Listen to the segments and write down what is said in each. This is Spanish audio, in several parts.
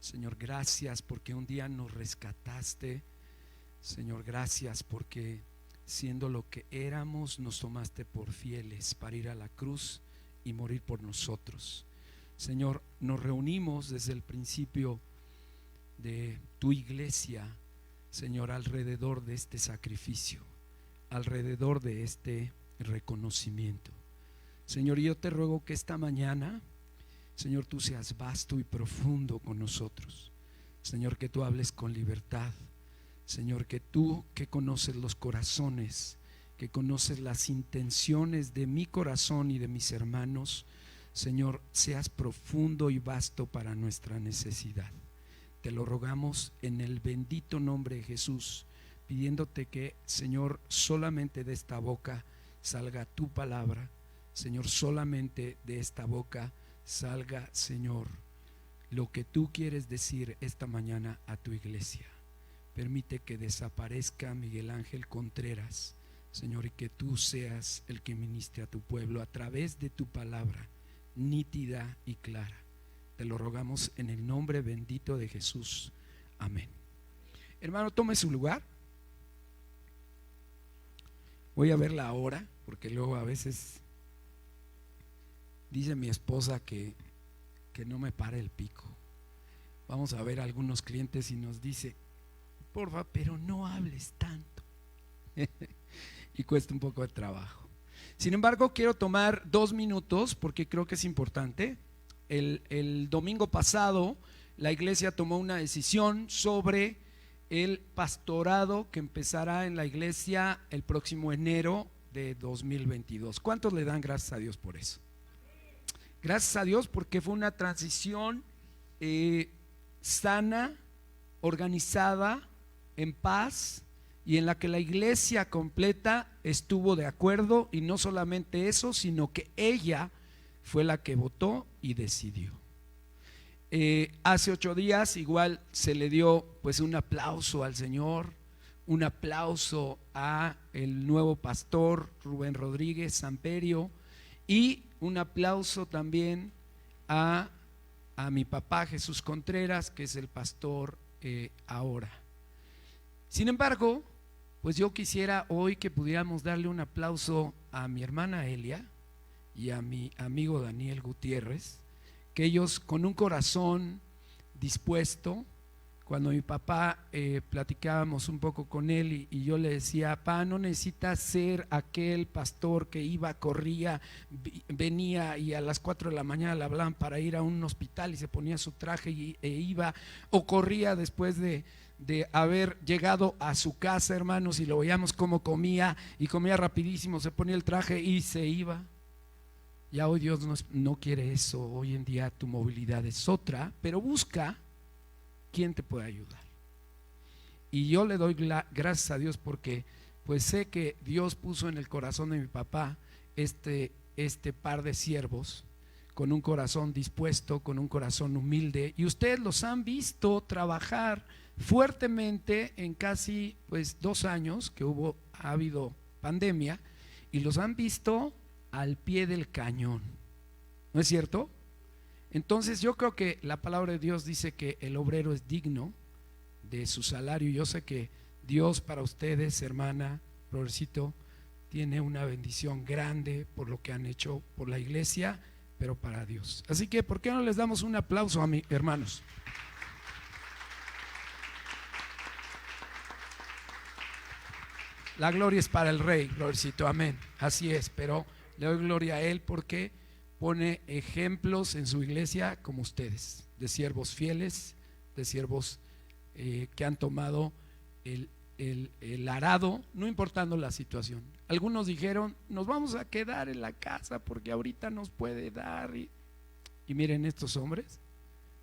Señor, gracias porque un día nos rescataste. Señor, gracias porque siendo lo que éramos, nos tomaste por fieles para ir a la cruz y morir por nosotros. Señor, nos reunimos desde el principio de tu iglesia, Señor, alrededor de este sacrificio, alrededor de este reconocimiento. Señor, yo te ruego que esta mañana, Señor, tú seas vasto y profundo con nosotros. Señor, que tú hables con libertad. Señor, que tú, que conoces los corazones, que conoces las intenciones de mi corazón y de mis hermanos, Señor, seas profundo y vasto para nuestra necesidad. Te lo rogamos en el bendito nombre de Jesús, pidiéndote que, Señor, solamente de esta boca salga tu palabra. Señor, solamente de esta boca salga, Señor, lo que tú quieres decir esta mañana a tu iglesia. Permite que desaparezca Miguel Ángel Contreras, Señor, y que tú seas el que ministre a tu pueblo a través de tu palabra, nítida y clara. Te lo rogamos en el nombre bendito de Jesús. Amén. Hermano, tome su lugar. Voy a ver la hora, porque luego a veces dice mi esposa que no me pare el pico. Vamos a ver a algunos clientes y nos dice: porfa, pero no hables tanto. Y cuesta un poco de trabajo. Sin embargo, quiero tomar 2 minutos porque creo que es importante. El domingo pasado la iglesia tomó una decisión sobre el pastorado que empezará en la iglesia el próximo enero de 2022. ¿Cuántos le dan gracias a Dios por eso? Gracias a Dios porque fue una transición sana, organizada, en paz, y en la que la iglesia completa estuvo de acuerdo. Y no solamente eso, sino que ella fue la que votó y decidió. Hace 8 días igual se le dio pues un aplauso al Señor, un aplauso a el nuevo pastor Rubén Rodríguez Samperio, y un aplauso también a mi papá Jesús Contreras, que es el pastor ahora. Sin embargo, pues yo quisiera hoy que pudiéramos darle un aplauso a mi hermana Elia y a mi amigo Daniel Gutiérrez, que ellos con un corazón dispuesto, cuando mi papá platicábamos un poco con él y yo le decía: papá, no necesitas ser aquel pastor que iba, corría, venía y a las 4 de la mañana le hablaban para ir a un hospital y se ponía su traje e iba, o corría después de haber llegado a su casa, hermanos, y lo veíamos cómo comía, y comía rapidísimo, se ponía el traje y se iba. Ya hoy Dios no quiere eso. Hoy en día tu movilidad es otra, pero busca quién te puede ayudar. Y yo le doy gracias a Dios porque pues sé que Dios puso en el corazón de mi papá este par de siervos con un corazón dispuesto, con un corazón humilde, y ustedes los han visto trabajar fuertemente en casi pues 2 años que ha habido pandemia, y los han visto al pie del cañón, ¿no es cierto? Entonces yo creo que la palabra de Dios dice que el obrero es digno de su salario. Yo sé que Dios para ustedes, hermana, Progresito, tiene una bendición grande por lo que han hecho por la iglesia, pero para Dios. Así que ¿por qué no les damos un aplauso a mis hermanos? La gloria es para el Rey, Progresito, amén. Así es, pero le doy gloria a Él porque pone ejemplos en su iglesia como ustedes, de siervos fieles, de siervos que han tomado el arado, no importando la situación. Algunos dijeron: nos vamos a quedar en la casa porque ahorita nos puede dar. Y miren, estos hombres,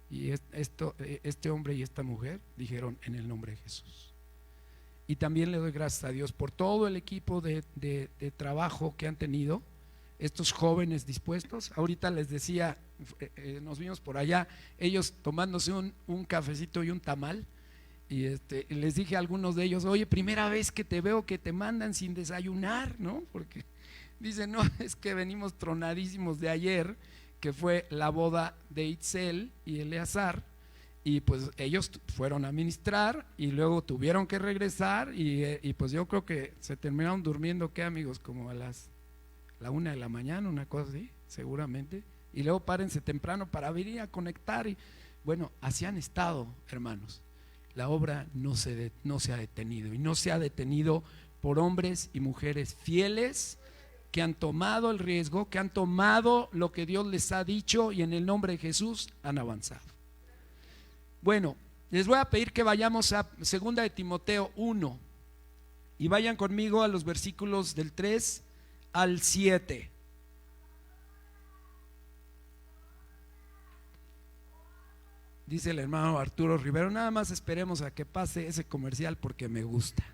y este hombre y esta mujer dijeron: en el nombre de Jesús. Y también le doy gracias a Dios por todo el equipo de trabajo que han tenido estos jóvenes dispuestos. Ahorita les decía, nos vimos por allá, ellos tomándose un cafecito y un tamal, y les dije a algunos de ellos: oye, primera vez que te veo que te mandan sin desayunar, ¿no? Porque dicen: no, es que venimos tronadísimos de ayer, que fue la boda de Itzel y Eleazar, y pues ellos fueron a ministrar y luego tuvieron que regresar y pues yo creo que se terminaron durmiendo, ¿qué, amigos? Como a la 1 de la mañana, una cosa así, seguramente, y luego párense temprano para venir a conectar y bueno, así han estado, hermanos. La obra no se ha detenido, y no se ha detenido por hombres y mujeres fieles que han tomado el riesgo, que han tomado lo que Dios les ha dicho y en el nombre de Jesús han avanzado. Bueno, les voy a pedir que vayamos a 2 de Timoteo 1 y vayan conmigo a los versículos del 3 al 7. Dice el hermano Arturo Rivero, nada más esperemos a que pase ese comercial porque me gusta.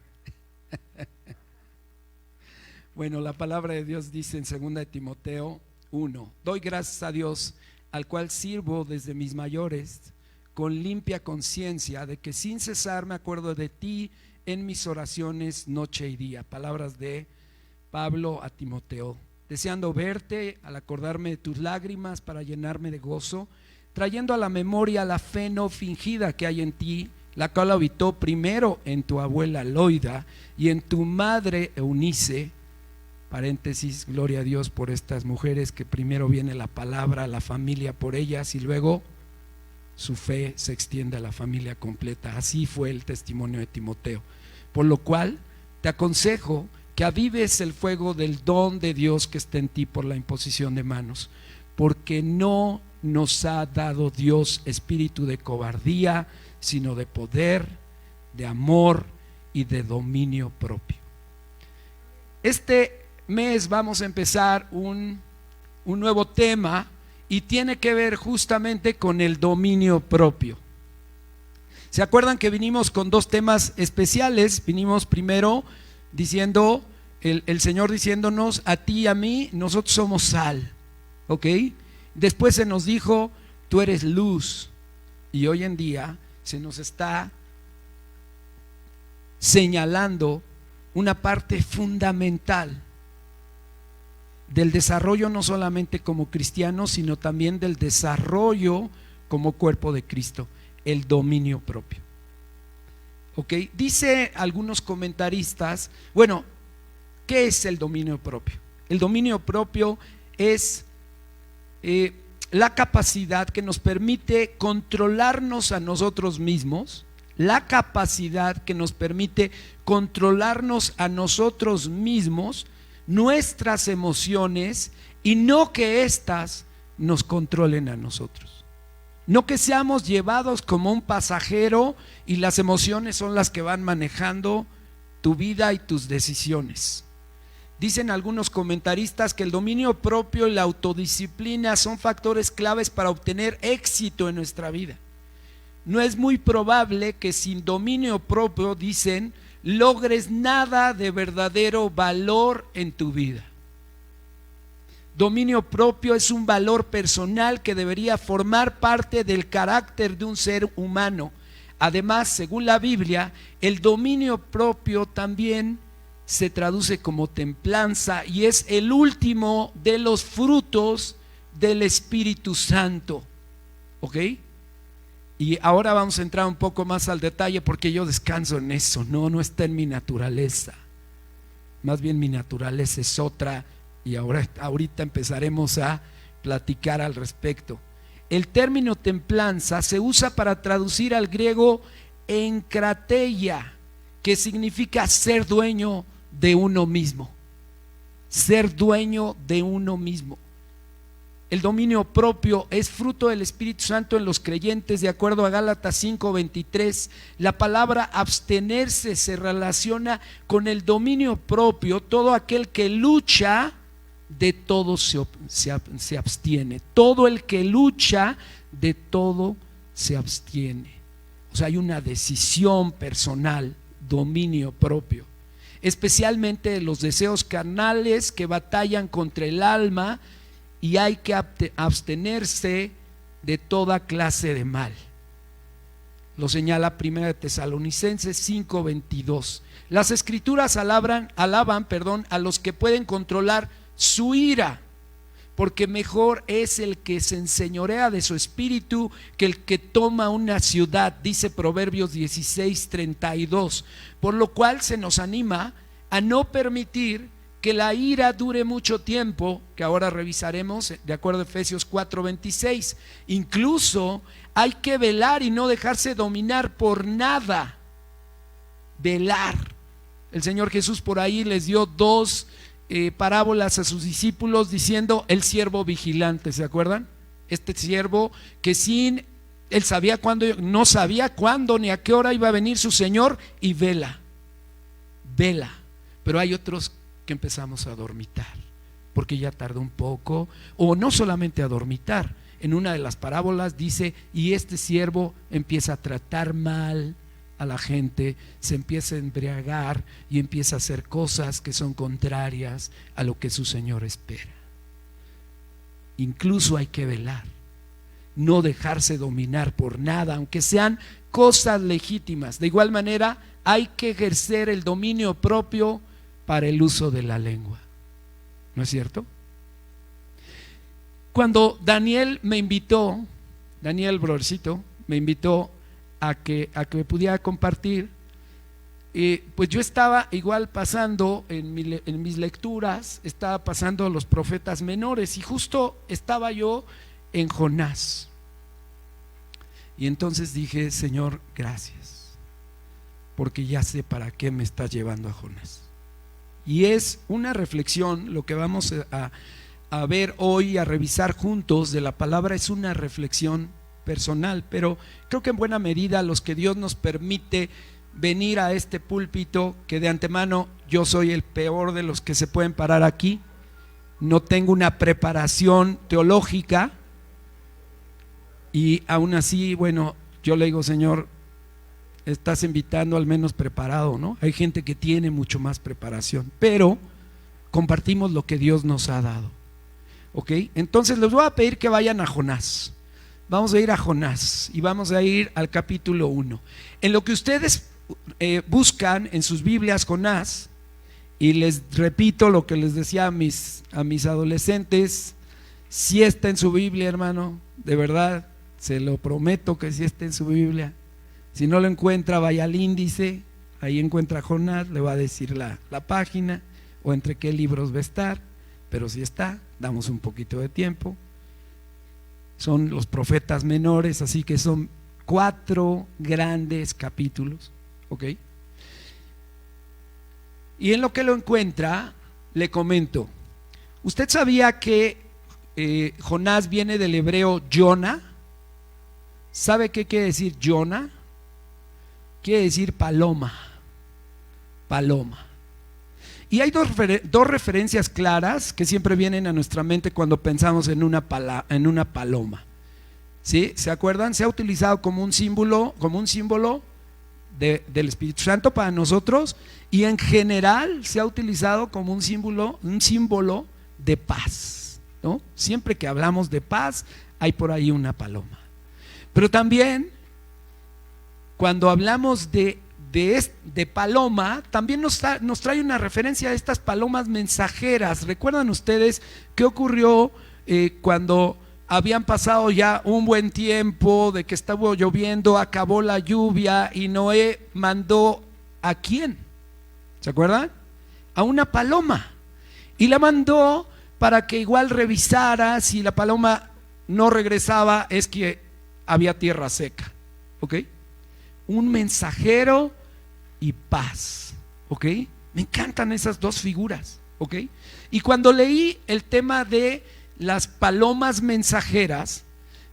Bueno, la palabra de Dios dice en 2 de Timoteo 1: doy gracias a Dios, al cual sirvo desde mis mayores, con limpia conciencia, de que sin cesar me acuerdo de ti en mis oraciones noche y día. Palabras de Pablo a Timoteo, deseando verte al acordarme de tus lágrimas para llenarme de gozo, trayendo a la memoria la fe no fingida que hay en ti, la cual habitó primero en tu abuela Loida y en tu madre Eunice. Paréntesis, gloria a Dios por estas mujeres, que primero viene la palabra, la familia por ellas y luego su fe se extiende a la familia completa. Así fue el testimonio de Timoteo. Por lo cual te aconsejo que avives el fuego del don de Dios que está en ti por la imposición de manos, porque no nos ha dado Dios espíritu de cobardía, sino de poder, de amor y de dominio propio. Este mes vamos a empezar un nuevo tema y tiene que ver justamente con el dominio propio. ¿Se acuerdan que vinimos con dos temas especiales? Vinimos primero diciendo, el Señor diciéndonos a ti y a mí, nosotros somos sal, ¿ok? Después se nos dijo, tú eres luz, y hoy en día se nos está señalando una parte fundamental del desarrollo, no solamente como cristianos, sino también del desarrollo como cuerpo de Cristo, el dominio propio. ¿Ok? Dice algunos comentaristas, bueno, ¿qué es el dominio propio? El dominio propio es la capacidad que nos permite controlarnos a nosotros mismos, la capacidad que nos permite controlarnos a nosotros mismos, nuestras emociones, y no que éstas nos controlen a nosotros. No que seamos llevados como un pasajero y las emociones son las que van manejando tu vida y tus decisiones. Dicen algunos comentaristas que el dominio propio y la autodisciplina son factores claves para obtener éxito en nuestra vida. No es muy probable que sin dominio propio, dicen, logres nada de verdadero valor en tu vida. Dominio propio es un valor personal que debería formar parte del carácter de un ser humano. Además, según la Biblia, el dominio propio también se traduce como templanza y es el último de los frutos del Espíritu Santo. ¿Ok? Y ahora vamos a entrar un poco más al detalle porque yo descanso en eso. No está en mi naturaleza. Más bien mi naturaleza es otra y ahorita empezaremos a platicar al respecto. El término templanza se usa para traducir al griego enkrateia, que significa ser dueño de uno mismo. Ser dueño de uno mismo. El dominio propio es fruto del Espíritu Santo en los creyentes, de acuerdo a Gálatas 5:23. La palabra abstenerse se relaciona con el dominio propio. Todo aquel que lucha, de todo se abstiene. Todo el que lucha, de todo se abstiene. O sea, hay una decisión personal, dominio propio. Especialmente de los deseos carnales que batallan contra el alma, y hay que abstenerse de toda clase de mal. Lo señala 1 Tesalonicenses 5:22. Las escrituras alaban a los que pueden controlar su ira, porque mejor es el que se enseñorea de su espíritu que el que toma una ciudad, dice Proverbios 16:32, por lo cual se nos anima a no permitir que la ira dure mucho tiempo, que ahora revisaremos de acuerdo a Efesios 4:26. Incluso hay que velar y no dejarse dominar por nada. Velar. El Señor Jesús por ahí les dio dos parábolas a sus discípulos diciendo el siervo vigilante, ¿se acuerdan? Este siervo que él sabía cuándo, no sabía cuándo ni a qué hora iba a venir su Señor, y vela. Pero hay otros que empezamos a dormitar porque ya tardó un poco, o no solamente a dormitar. En una de las parábolas dice, y este siervo empieza a tratar mal a la gente, se empieza a embriagar y empieza a hacer cosas que son contrarias a lo que su Señor espera. Incluso hay que velar, no dejarse dominar por nada, aunque sean cosas legítimas. De igual manera, hay que ejercer el dominio propio para el uso de la lengua, ¿no es cierto? Cuando Daniel brothercito, me invitó a que me pudiera compartir, pues yo estaba igual pasando en mis lecturas, estaba pasando los profetas menores, y justo estaba yo en Jonás. Y entonces dije, Señor, gracias, porque ya sé para qué me estás llevando a Jonás. Y es una reflexión, lo que vamos a ver hoy, a revisar juntos de la palabra, es una reflexión personal, pero creo que en buena medida los que Dios nos permite venir a este púlpito, que de antemano yo soy el peor de los que se pueden parar aquí, no tengo una preparación teológica, y aún así, bueno, yo le digo, Señor, estás invitando al menos preparado, ¿no? Hay gente que tiene mucho más preparación, pero compartimos lo que Dios nos ha dado, ¿ok? Entonces les voy a pedir que vayan a Jonás. Vamos a ir a Jonás y vamos a ir al capítulo 1. En lo que ustedes buscan en sus Biblias Jonás, y les repito lo que les decía a mis adolescentes, si está en su Biblia, hermano, de verdad, se lo prometo que si está en su Biblia. Si no lo encuentra, vaya al índice, ahí encuentra Jonás, le va a decir la página o entre qué libros va a estar, pero si está, damos un poquito de tiempo. Son los profetas menores, así que son 4 grandes capítulos, ¿ok? Y en lo que lo encuentra, le comento, ¿usted sabía que Jonás viene del hebreo Jonah? ¿Sabe qué quiere decir Jonah? Quiere decir paloma. Y hay dos referencias claras que siempre vienen a nuestra mente cuando pensamos en una paloma. ¿Sí? ¿Se acuerdan? Se ha utilizado como un símbolo del Espíritu Santo para nosotros, y en general se ha utilizado como un símbolo de paz, ¿no? Siempre que hablamos de paz hay por ahí una paloma. Pero también cuando hablamos de paloma, también nos trae una referencia a estas palomas mensajeras. ¿Recuerdan ustedes qué ocurrió cuando habían pasado ya un buen tiempo de que estaba lloviendo, acabó la lluvia y Noé mandó ¿a quién? ¿Se acuerdan? A una paloma, y la mandó para que igual revisara. Si la paloma no regresaba, es que había tierra seca, ¿ok? Un mensajero y paz, ¿ok? Me encantan esas dos figuras, ¿ok? Y cuando leí el tema de las palomas mensajeras,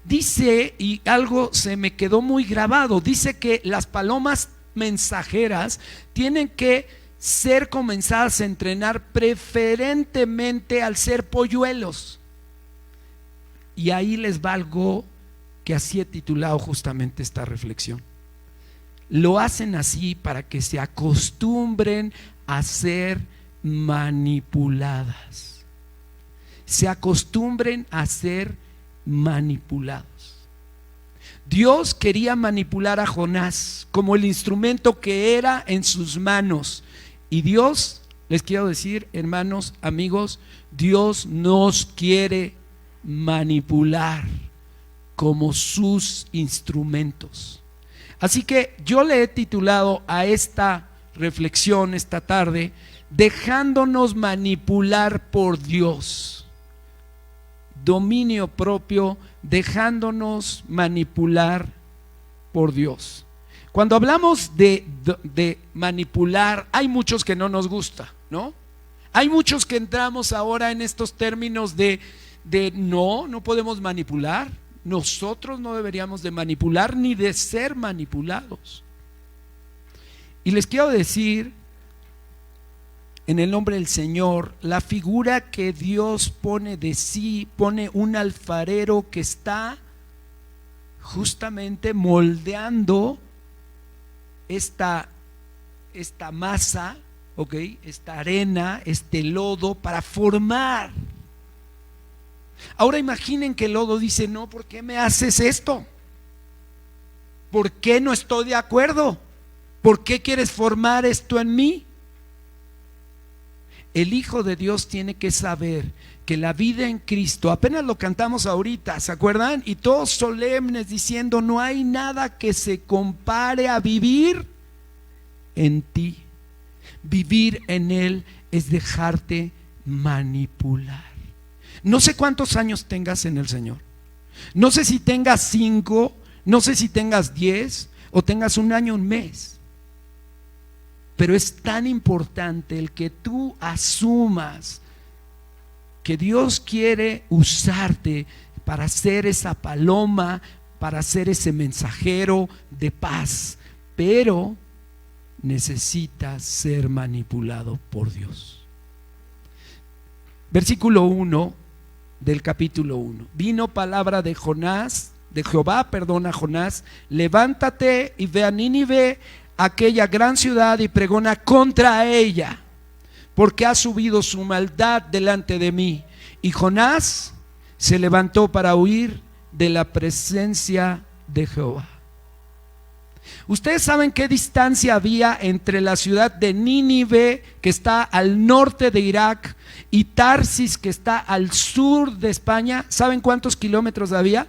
dice, y algo se me quedó muy grabado, dice que las palomas mensajeras tienen que ser comenzadas a entrenar preferentemente al ser polluelos. Y ahí les va algo que así he titulado justamente esta reflexión. Lo hacen así para que se acostumbren a ser manipuladas. Se acostumbren a ser manipulados. Dios quería manipular a Jonás como el instrumento que era en sus manos, y Dios les quiero decir, hermanos, amigos, Dios nos quiere manipular como sus instrumentos. Así que yo le he titulado a esta reflexión esta tarde, dejándonos manipular por Dios. Dominio propio, dejándonos manipular por Dios. Cuando hablamos de manipular, hay muchos que no nos gusta, ¿no? Hay muchos que entramos ahora en estos términos de no podemos manipular. Nosotros no deberíamos de manipular ni de ser manipulados. Y les quiero decir, en el nombre del Señor, la figura que Dios pone de sí, pone un alfarero que está justamente moldeando esta masa, ¿ok? Esta arena, este lodo para formar. Ahora imaginen que el lodo dice: no, ¿por qué me haces esto? ¿Por qué no estoy de acuerdo? ¿Por qué quieres formar esto en mí? El Hijo de Dios tiene que saber que la vida en Cristo, apenas lo cantamos ahorita, ¿se acuerdan? Y todos solemnes diciendo: no hay nada que se compare a vivir en ti. Vivir en Él es dejarte manipular. No sé cuántos años tengas en el Señor. No sé si tengas 5, no sé si tengas 10 o tengas un año, un mes. Pero es tan importante el que tú asumas que Dios quiere usarte para ser esa paloma, para ser ese mensajero de paz, pero necesitas ser manipulado por Dios. Versículo 1 del capítulo 1. Vino palabra de Jehová a Jonás: levántate y ve a Nínive, aquella gran ciudad, y pregona contra ella, porque ha subido su maldad delante de mí. Y Jonás se levantó para huir de la presencia de Jehová. Ustedes saben qué distancia había entre la ciudad de Nínive, que está al norte de Irak, y Tarsis, que está al sur de España. ¿Saben cuántos kilómetros había?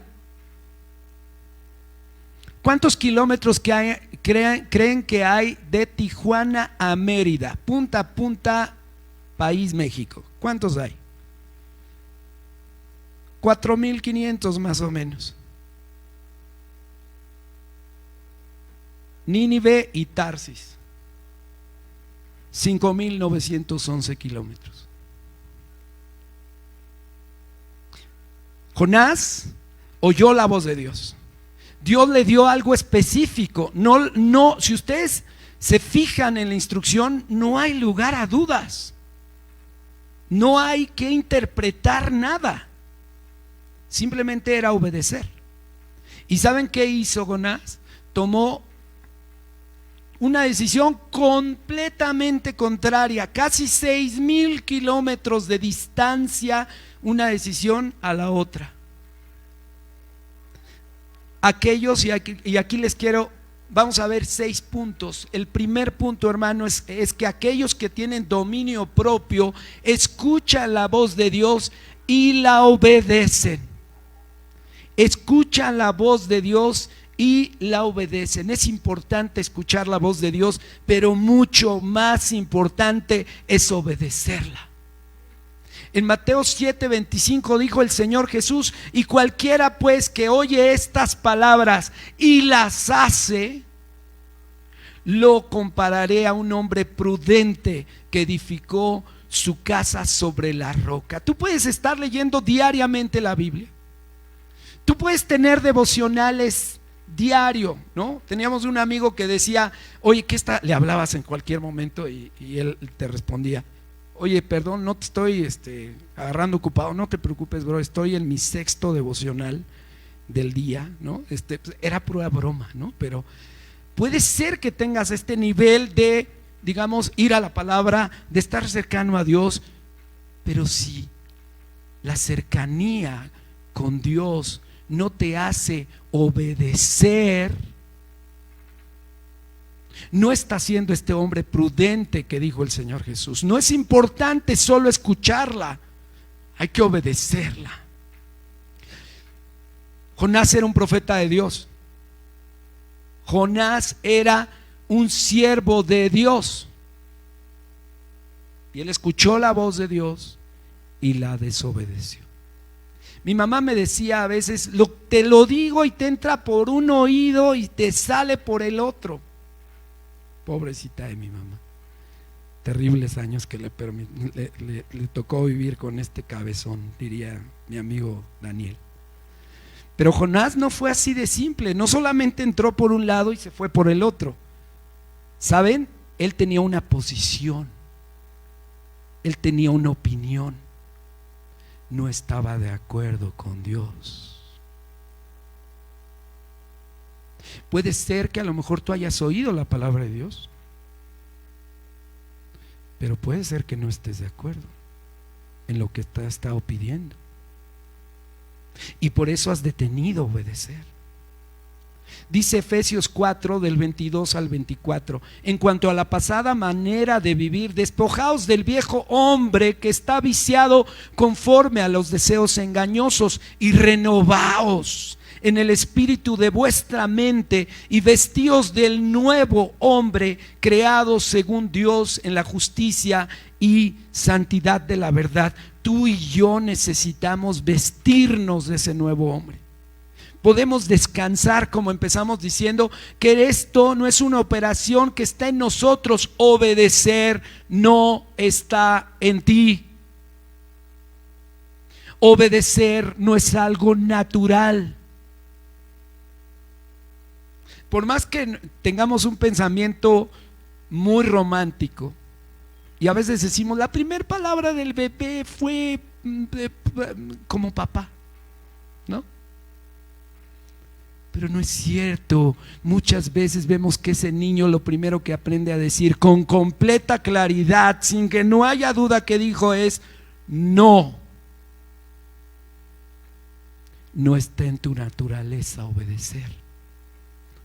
¿Cuántos kilómetros creen que hay de Tijuana a Mérida, punta a punta, país México? ¿Cuántos hay? 4,500 más o menos. Nínive y Tarsis, 5,911 kilómetros. Jonás oyó la voz de Dios. Dios le dio algo específico. No, si ustedes se fijan en la instrucción, no hay lugar a dudas. No hay que interpretar nada. Simplemente era obedecer. ¿Y saben qué hizo Jonás? Tomó una decisión completamente contraria, casi 6,000 kilómetros de distancia, una decisión a la otra. Aquellos, y aquí les quiero, vamos a ver 6 puntos. El primer punto, hermano, es que aquellos que tienen dominio propio escuchan la voz de Dios y la obedecen. Escuchan la voz de Dios y la obedecen. Es importante escuchar la voz de Dios, pero mucho más importante es obedecerla. En Mateo 7:25 dijo el Señor Jesús: y cualquiera pues que oye estas palabras y las hace, lo compararé a un hombre prudente que edificó su casa sobre la roca. Tú puedes estar leyendo diariamente la Biblia. Tú puedes tener devocionales diario, ¿no? Teníamos un amigo que decía: oye, ¿qué está? Le hablabas en cualquier momento y él te respondía: oye, perdón, no te estoy agarrando ocupado, no te preocupes, bro, estoy en mi 6º devocional del día, ¿no? Era pura broma, ¿no? Pero puede ser que tengas este nivel de, digamos, ir a la palabra, de estar cercano a Dios, pero si la cercanía con Dios no te hace obedecer, No está siendo este hombre prudente que dijo el Señor Jesús. No es importante solo escucharla, hay que obedecerla. Jonás era un profeta de Dios. Jonás era un siervo de Dios. Y él escuchó la voz de Dios y la desobedeció. Mi mamá me decía a veces, te lo digo y te entra por un oído y te sale por el otro. Pobrecita de mi mamá. Terribles años que le tocó vivir con este cabezón, diría mi amigo Daniel. Pero Jonás no fue así de simple. No solamente entró por un lado y se fue por el otro. ¿Saben? Él tenía una posición. Él tenía una opinión. No estaba de acuerdo con Dios. Puede ser que a lo mejor tú hayas oído la palabra de Dios, pero puede ser que no estés de acuerdo en lo que te ha estado pidiendo, y por eso has detenido obedecer. Dice Efesios 4 del 22 al 24: en cuanto a la pasada manera de vivir, despojaos del viejo hombre que está viciado conforme a los deseos engañosos, y renovaos en el espíritu de vuestra mente, y vestíos del nuevo hombre, creado según Dios en la justicia y santidad de la verdad. Tú y yo necesitamos vestirnos de ese nuevo hombre. Podemos descansar, como empezamos diciendo, que esto no es una operación que está en nosotros. Obedecer no está en ti. Obedecer no es algo natural. Por más que tengamos un pensamiento muy romántico, y a veces decimos, la primera palabra del bebé fue como papá, ¿no? Pero no es cierto. Muchas veces vemos que ese niño lo primero que aprende a decir con completa claridad, sin que no haya duda que dijo, es no. No está en tu naturaleza obedecer.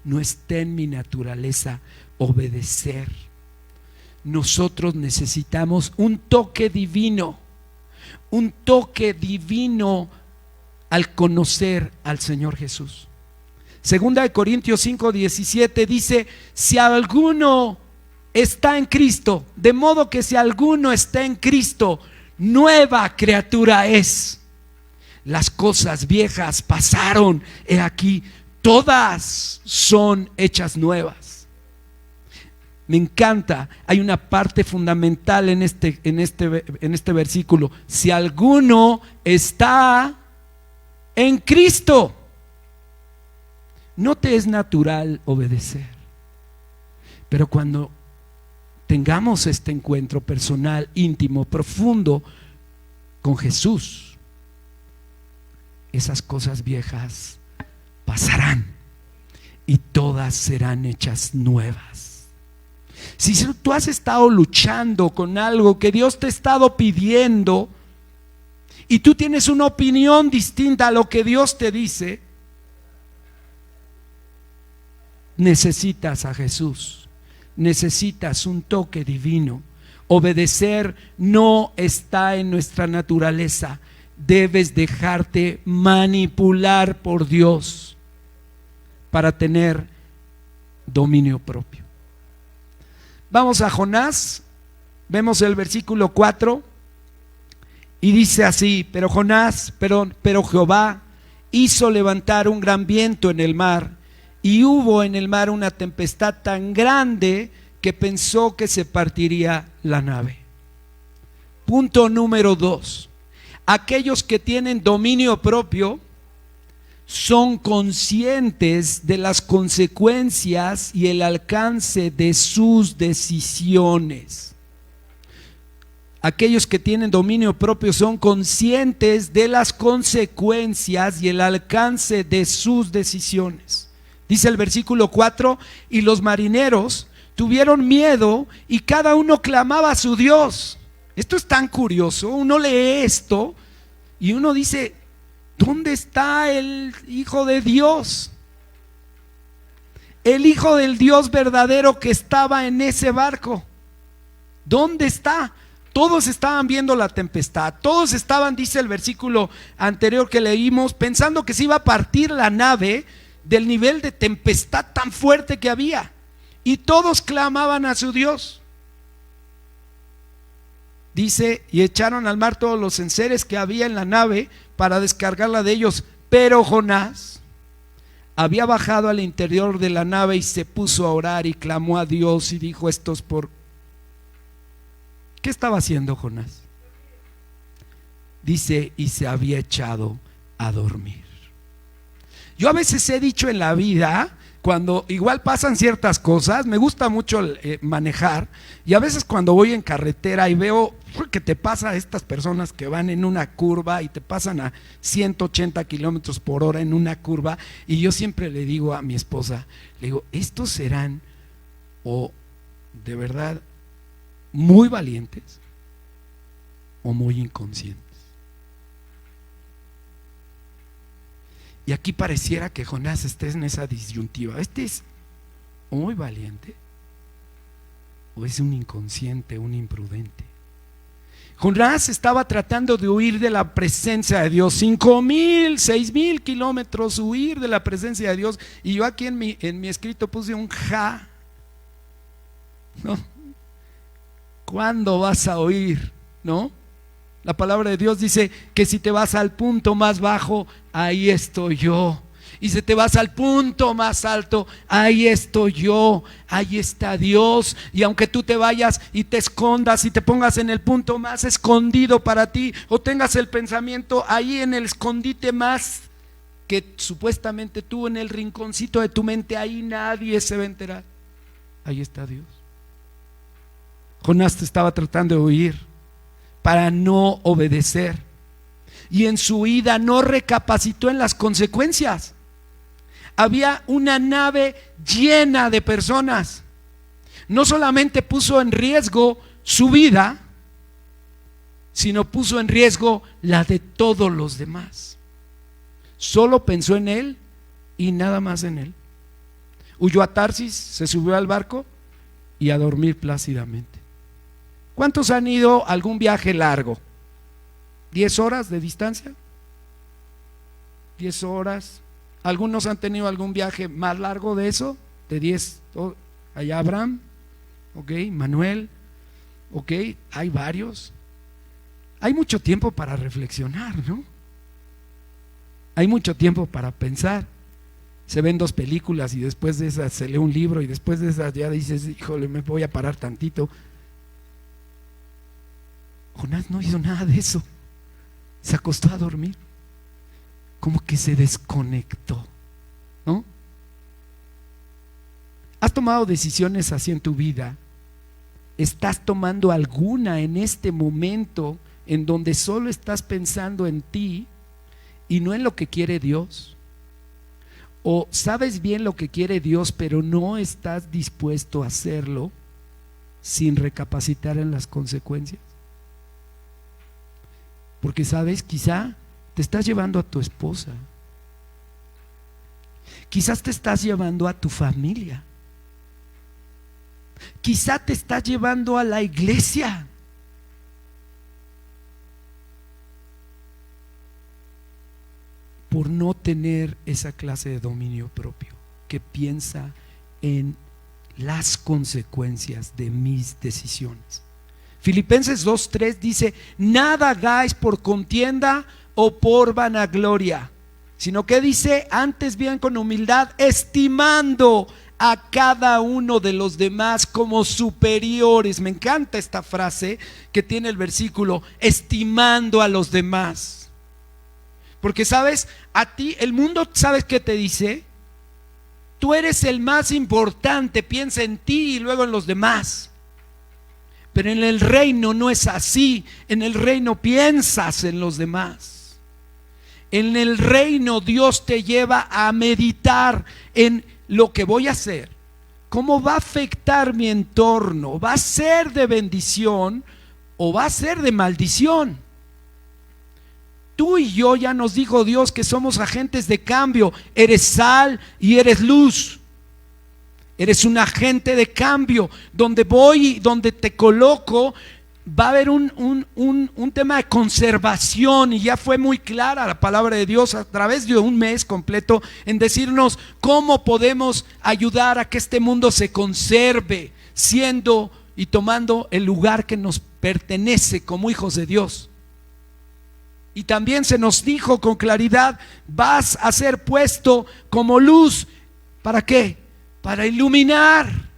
No está en mi naturaleza obedecer. Nosotros necesitamos un toque divino al conocer al Señor Jesús. Segunda de Corintios 5:17 dice: si alguno está en Cristo, de modo que si alguno está en Cristo, nueva criatura es. Las cosas viejas pasaron, he aquí, todas son hechas nuevas. Me encanta, hay una parte fundamental en este versículo: si alguno está en Cristo. No te es natural obedecer, pero cuando tengamos este encuentro personal, íntimo, profundo con Jesús, esas cosas viejas pasarán y todas serán hechas nuevas. Si tú has estado luchando con algo que Dios te ha estado pidiendo y tú tienes una opinión distinta a lo que Dios te dice, necesitas a Jesús, necesitas un toque divino. Obedecer no está en nuestra naturaleza. Debes dejarte manipular por Dios para tener dominio propio. Vamos a Jonás, vemos el versículo 4 y dice así: pero Jehová hizo levantar un gran viento en el mar, y hubo en el mar una tempestad tan grande que pensó que se partiría la nave. Punto número 2. Aquellos que tienen dominio propio son conscientes de las consecuencias y el alcance de sus decisiones. Aquellos que tienen dominio propio son conscientes de las consecuencias y el alcance de sus decisiones. Dice el versículo 4: y los marineros tuvieron miedo y cada uno clamaba a su Dios. Esto es tan curioso. Uno lee esto y uno dice: ¿dónde está el Hijo de Dios? el Hijo del Dios verdadero que estaba en ese barco? ¿Dónde está? Todos estaban viendo la tempestad, todos estaban, dice el versículo anterior que leímos, pensando que se iba a partir la nave del nivel de tempestad tan fuerte que había, y todos clamaban a su Dios. Dice, y echaron al mar todos los enseres que había en la nave para descargarla de ellos, pero Jonás había bajado al interior de la nave y se puso a orar y clamó a Dios y dijo: estos por... ¿Qué estaba haciendo Jonás? Dice, y se había echado a dormir. Yo a veces he dicho en la vida, cuando igual pasan ciertas cosas, me gusta mucho manejar, y a veces cuando voy en carretera y veo que te pasa a estas personas que van en una curva y te pasan a 180 kilómetros por hora en una curva, y yo siempre le digo a mi esposa, le digo, estos serán o de verdad muy valientes o muy inconscientes. Y aquí pareciera que Jonás esté en esa disyuntiva. ¿Este es muy valiente o es un inconsciente, un imprudente? Jonás estaba tratando de huir de la presencia de Dios. 5,000, 6,000 kilómetros huir de la presencia de Dios. Y yo aquí en mi escrito puse un ja. ¿No? ¿Cuándo vas a oír? ¿No? La palabra de Dios dice que si te vas al punto más bajo, ahí estoy yo. Y si te vas al punto más alto, ahí estoy yo, ahí está Dios. Y aunque tú te vayas y te escondas y te pongas en el punto más escondido para ti, o tengas el pensamiento ahí en el escondite más que supuestamente tú, en el rinconcito de tu mente, ahí nadie se va a enterar, ahí está Dios. Jonás estaba tratando de huir para no obedecer, y en su huida no recapacitó en las consecuencias. Había una nave llena de personas. No solamente puso en riesgo su vida, sino puso en riesgo la de todos los demás. Solo pensó en él y nada más en él. Huyó a Tarsis, se subió al barco y a dormir plácidamente. ¿Cuántos han ido a algún viaje largo? ¿10 horas de distancia? 10 horas. ¿Algunos han tenido algún viaje más largo de eso? De 10, allá Abraham, ok, Manuel, ok, hay varios. Hay mucho tiempo para reflexionar, ¿no? Hay mucho tiempo para pensar. Se ven 2 películas y después de esas se lee un libro y después de esas ya dices, híjole, me voy a parar tantito. Jonás no hizo nada de eso. Se acostó a dormir. Como que se desconectó, ¿no? ¿Has tomado decisiones así en tu vida? ¿Estás tomando alguna en este momento en donde solo estás pensando en ti y no en lo que quiere Dios? ¿O sabes bien lo que quiere Dios, pero no estás dispuesto a hacerlo sin recapacitar en las consecuencias? Porque sabes, quizá te estás llevando a tu esposa, quizás te estás llevando a tu familia, quizá te estás llevando a la iglesia. Por no tener esa clase de dominio propio que piensa en las consecuencias de mis decisiones. Filipenses 2:3 dice: nada hagáis por contienda o por vanagloria, sino que dice, antes bien con humildad, estimando a cada uno de los demás como superiores. Me encanta esta frase que tiene el versículo, estimando a los demás. Porque sabes, a ti el mundo, ¿sabes qué te dice? Tú eres el más importante, piensa en ti y luego en los demás. Pero en el reino no es así. En el reino piensas en los demás. En el reino Dios te lleva a meditar en lo que voy a hacer, cómo va a afectar mi entorno, va a ser de bendición o va a ser de maldición. Tú y yo, ya nos dijo Dios que somos agentes de cambio. Eres sal y eres luz. Eres un agente de cambio. Donde voy, donde te coloco, va a haber un tema de conservación, y ya fue muy clara la palabra de Dios a través de un mes completo en decirnos cómo podemos ayudar a que este mundo se conserve, siendo y tomando el lugar que nos pertenece como hijos de Dios. Y también se nos dijo con claridad: vas a ser puesto como luz. ¿Para qué? Para iluminar.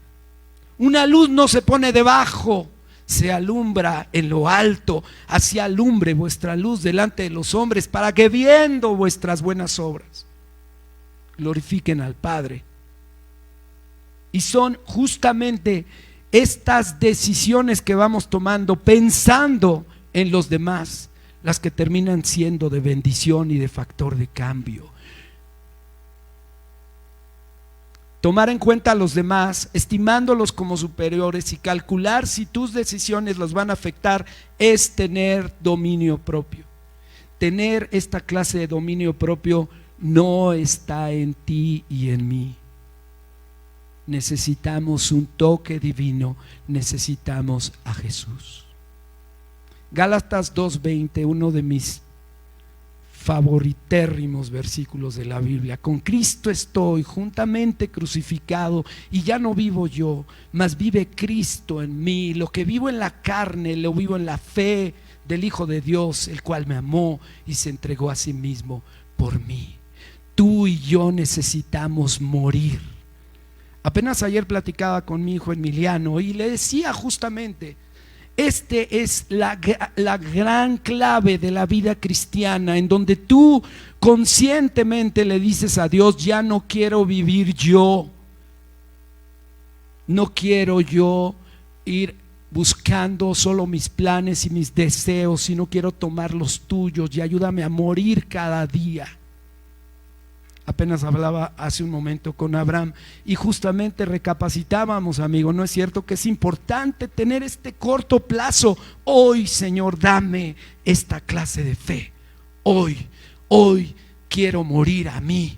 Una luz no se pone debajo, se alumbra en lo alto. Así alumbre vuestra luz delante de los hombres, para que viendo vuestras buenas obras glorifiquen al Padre. Y son justamente estas decisiones que vamos tomando pensando en los demás las que terminan siendo de bendición y de factor de cambio. Tomar en cuenta a los demás, estimándolos como superiores, y calcular si tus decisiones los van a afectar, es tener dominio propio. Tener esta clase de dominio propio no está en ti y en mí. Necesitamos un toque divino, necesitamos a Jesús. Gálatas 2:20, uno de mis favoritérrimos versículos de la Biblia. Con Cristo estoy juntamente crucificado, y ya no vivo yo, mas vive Cristo en mí. Lo que vivo en la carne, lo vivo en la fe del Hijo de Dios, el cual me amó y se entregó a sí mismo por mí. Tú y yo necesitamos morir. Apenas ayer platicaba con mi hijo Emiliano y le decía justamente: este es la gran clave de la vida cristiana, en donde tú conscientemente le dices a Dios: ya no quiero vivir yo, no quiero yo ir buscando solo mis planes y mis deseos, sino quiero tomar los tuyos, y ayúdame a morir cada día. Apenas hablaba hace un momento con Abraham y justamente recapacitábamos, amigo, ¿no es cierto que es importante tener este corto plazo? Hoy, Señor, dame esta clase de fe. Hoy quiero morir a mí.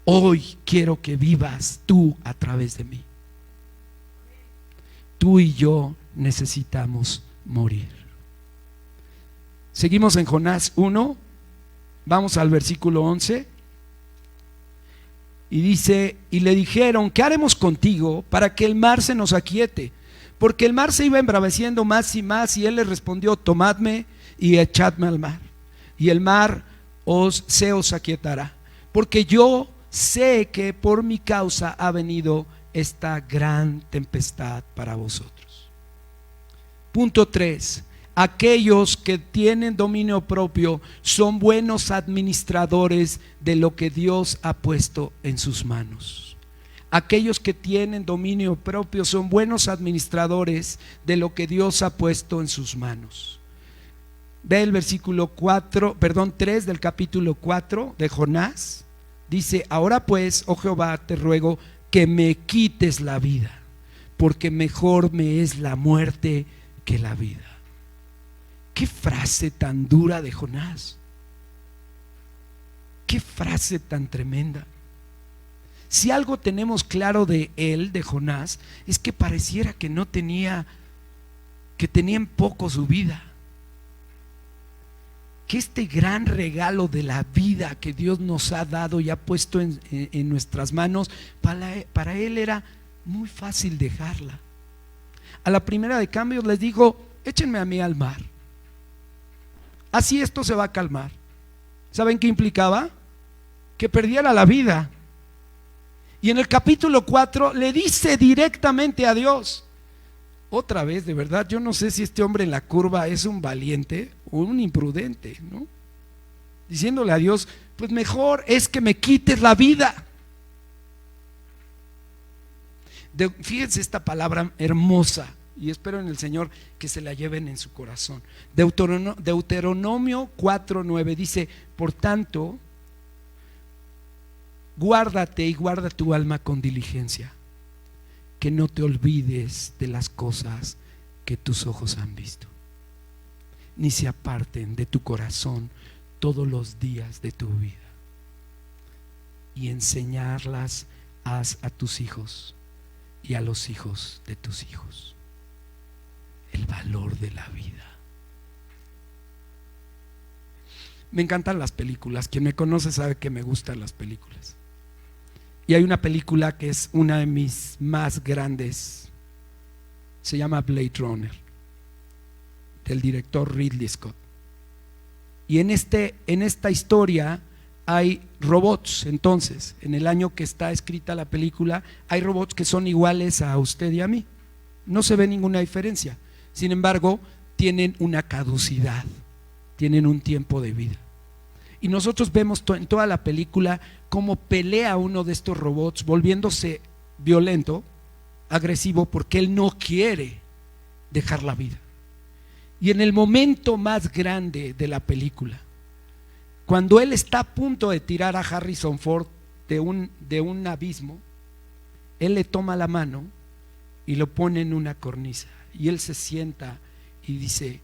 Hoy quiero que vivas tú a través de mí. Tú y yo necesitamos morir. Seguimos en Jonás 1, vamos al versículo 11. Y dice: y le dijeron: ¿qué haremos contigo para que el mar se nos aquiete? Porque el mar se iba embraveciendo más y más. Y él les respondió: tomadme y echadme al mar, y el mar se os aquietará, porque yo sé que por mi causa ha venido esta gran tempestad para vosotros. Punto 3. Aquellos que tienen dominio propio son buenos administradores de lo que Dios ha puesto en sus manos. Aquellos que tienen dominio propio son buenos administradores de lo que Dios ha puesto en sus manos. Ve el versículo 3 del capítulo 4 de Jonás. Dice: ahora pues, oh Jehová, te ruego que me quites la vida, porque mejor me es la muerte que la vida. Qué frase tan dura de Jonás. Qué frase tan tremenda. Si algo tenemos claro de él, de Jonás, es que pareciera que no tenía, que tenía en poco su vida. Que este gran regalo de la vida que Dios nos ha dado y ha puesto en nuestras manos, para él era muy fácil dejarla. A la primera de cambio les digo: échenme a mí al mar, así esto se va a calmar. ¿Saben qué implicaba? Que perdiera la vida. Y en el capítulo 4 le dice directamente a Dios. Otra vez, de verdad, yo no sé si este hombre en la curva es un valiente o un imprudente, ¿no? Diciéndole a Dios: pues mejor es que me quites la vida. Fíjense esta palabra hermosa, y espero en el Señor que se la lleven en su corazón. Deuteronomio 4:9 dice: por tanto, guárdate y guarda tu alma con diligencia, que no te olvides de las cosas que tus ojos han visto, ni se aparten de tu corazón todos los días de tu vida, y enseñarlas haz a tus hijos, y a los hijos de tus hijos. El valor de la vida. Me encantan las películas. Quien me conoce sabe que me gustan las películas. Y hay una película que es una de mis más grandes. Se llama Blade Runner, del director Ridley Scott. Y en esta historia hay robots. Entonces, en el año que está escrita la película, hay robots que son iguales a usted y a mí. No se ve ninguna diferencia. Sin embargo, tienen una caducidad, tienen un tiempo de vida. Y nosotros vemos en toda la película cómo pelea uno de estos robots, volviéndose violento, agresivo, porque él no quiere dejar la vida. Y en el momento más grande de la película, cuando él está a punto de tirar a Harrison Ford de un abismo, él le toma la mano y lo pone en una cornisa. Y él se sienta y dice,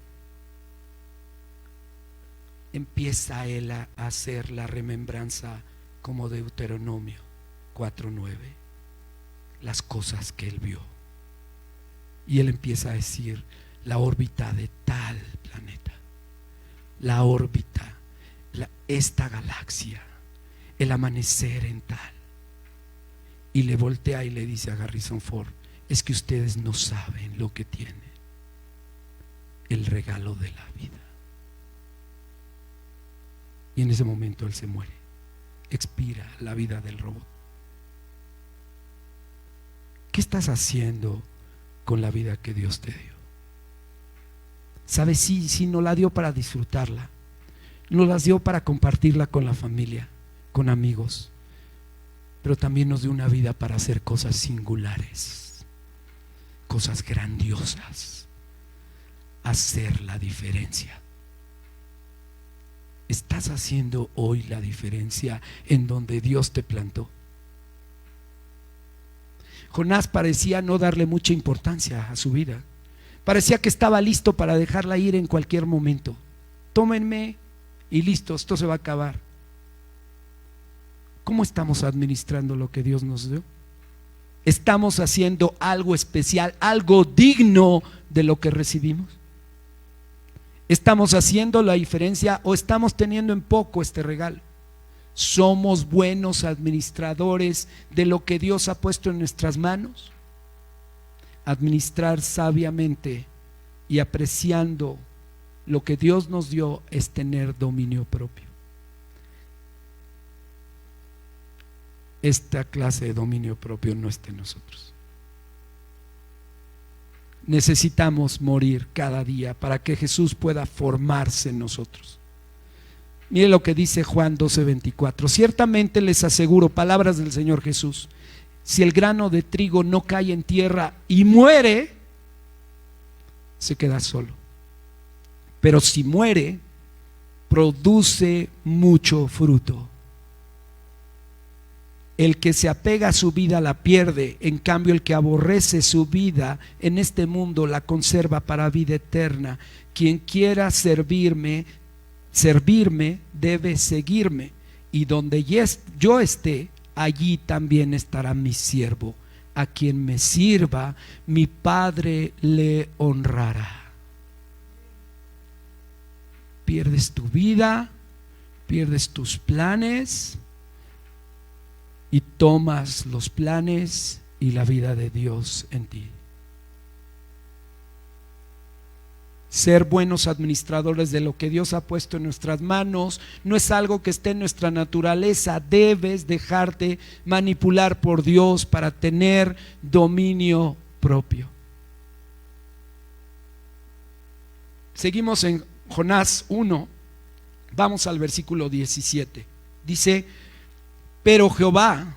empieza él a hacer la remembranza como Deuteronomio 4:9, las cosas que él vio. Y él empieza a decir la órbita de tal planeta, la órbita, esta galaxia, el amanecer en tal. Y le voltea y le dice a Harrison Ford, es que ustedes no saben lo que tienen, el regalo de la vida. Y en ese momento él se muere, expira la vida del robot. ¿Qué estás haciendo con la vida que Dios te dio? ¿Sabes? Sí, no la dio para disfrutarla, nos las dio para compartirla con la familia, con amigos, pero también nos dio una vida para hacer cosas singulares, cosas grandiosas, hacer la diferencia. ¿Estás haciendo hoy la diferencia en donde Dios te plantó? Jonás parecía no darle mucha importancia a su vida. Parecía que estaba listo para dejarla ir en cualquier momento. Tómenme y listo, esto se va a acabar. ¿Cómo estamos administrando lo que Dios nos dio? ¿Estamos haciendo algo especial, algo digno de lo que recibimos? ¿Estamos haciendo la diferencia o estamos teniendo en poco este regalo? ¿Somos buenos administradores de lo que Dios ha puesto en nuestras manos? Administrar sabiamente y apreciando lo que Dios nos dio es tener dominio propio. Esta clase de dominio propio no está en nosotros. Necesitamos morir cada día para que Jesús pueda formarse en nosotros. Mire lo que dice Juan 12:24. Ciertamente les aseguro, palabras del Señor Jesús, si el grano de trigo no cae en tierra y muere, se queda solo. Pero si muere, produce mucho fruto. El que se apega a su vida la pierde, en cambio el que aborrece su vida en este mundo la conserva para vida eterna. Quien quiera servirme debe seguirme, y donde yo esté, allí también estará mi siervo. A quien me sirva, mi Padre le honrará. Pierdes tu vida, pierdes tus planes y tomas los planes y la vida de Dios en ti. Ser buenos administradores de lo que Dios ha puesto en nuestras manos no es algo que esté en nuestra naturaleza. Debes dejarte manipular por Dios para tener dominio propio. Seguimos en Jonás 1, vamos al versículo 17. Dice: pero Jehová,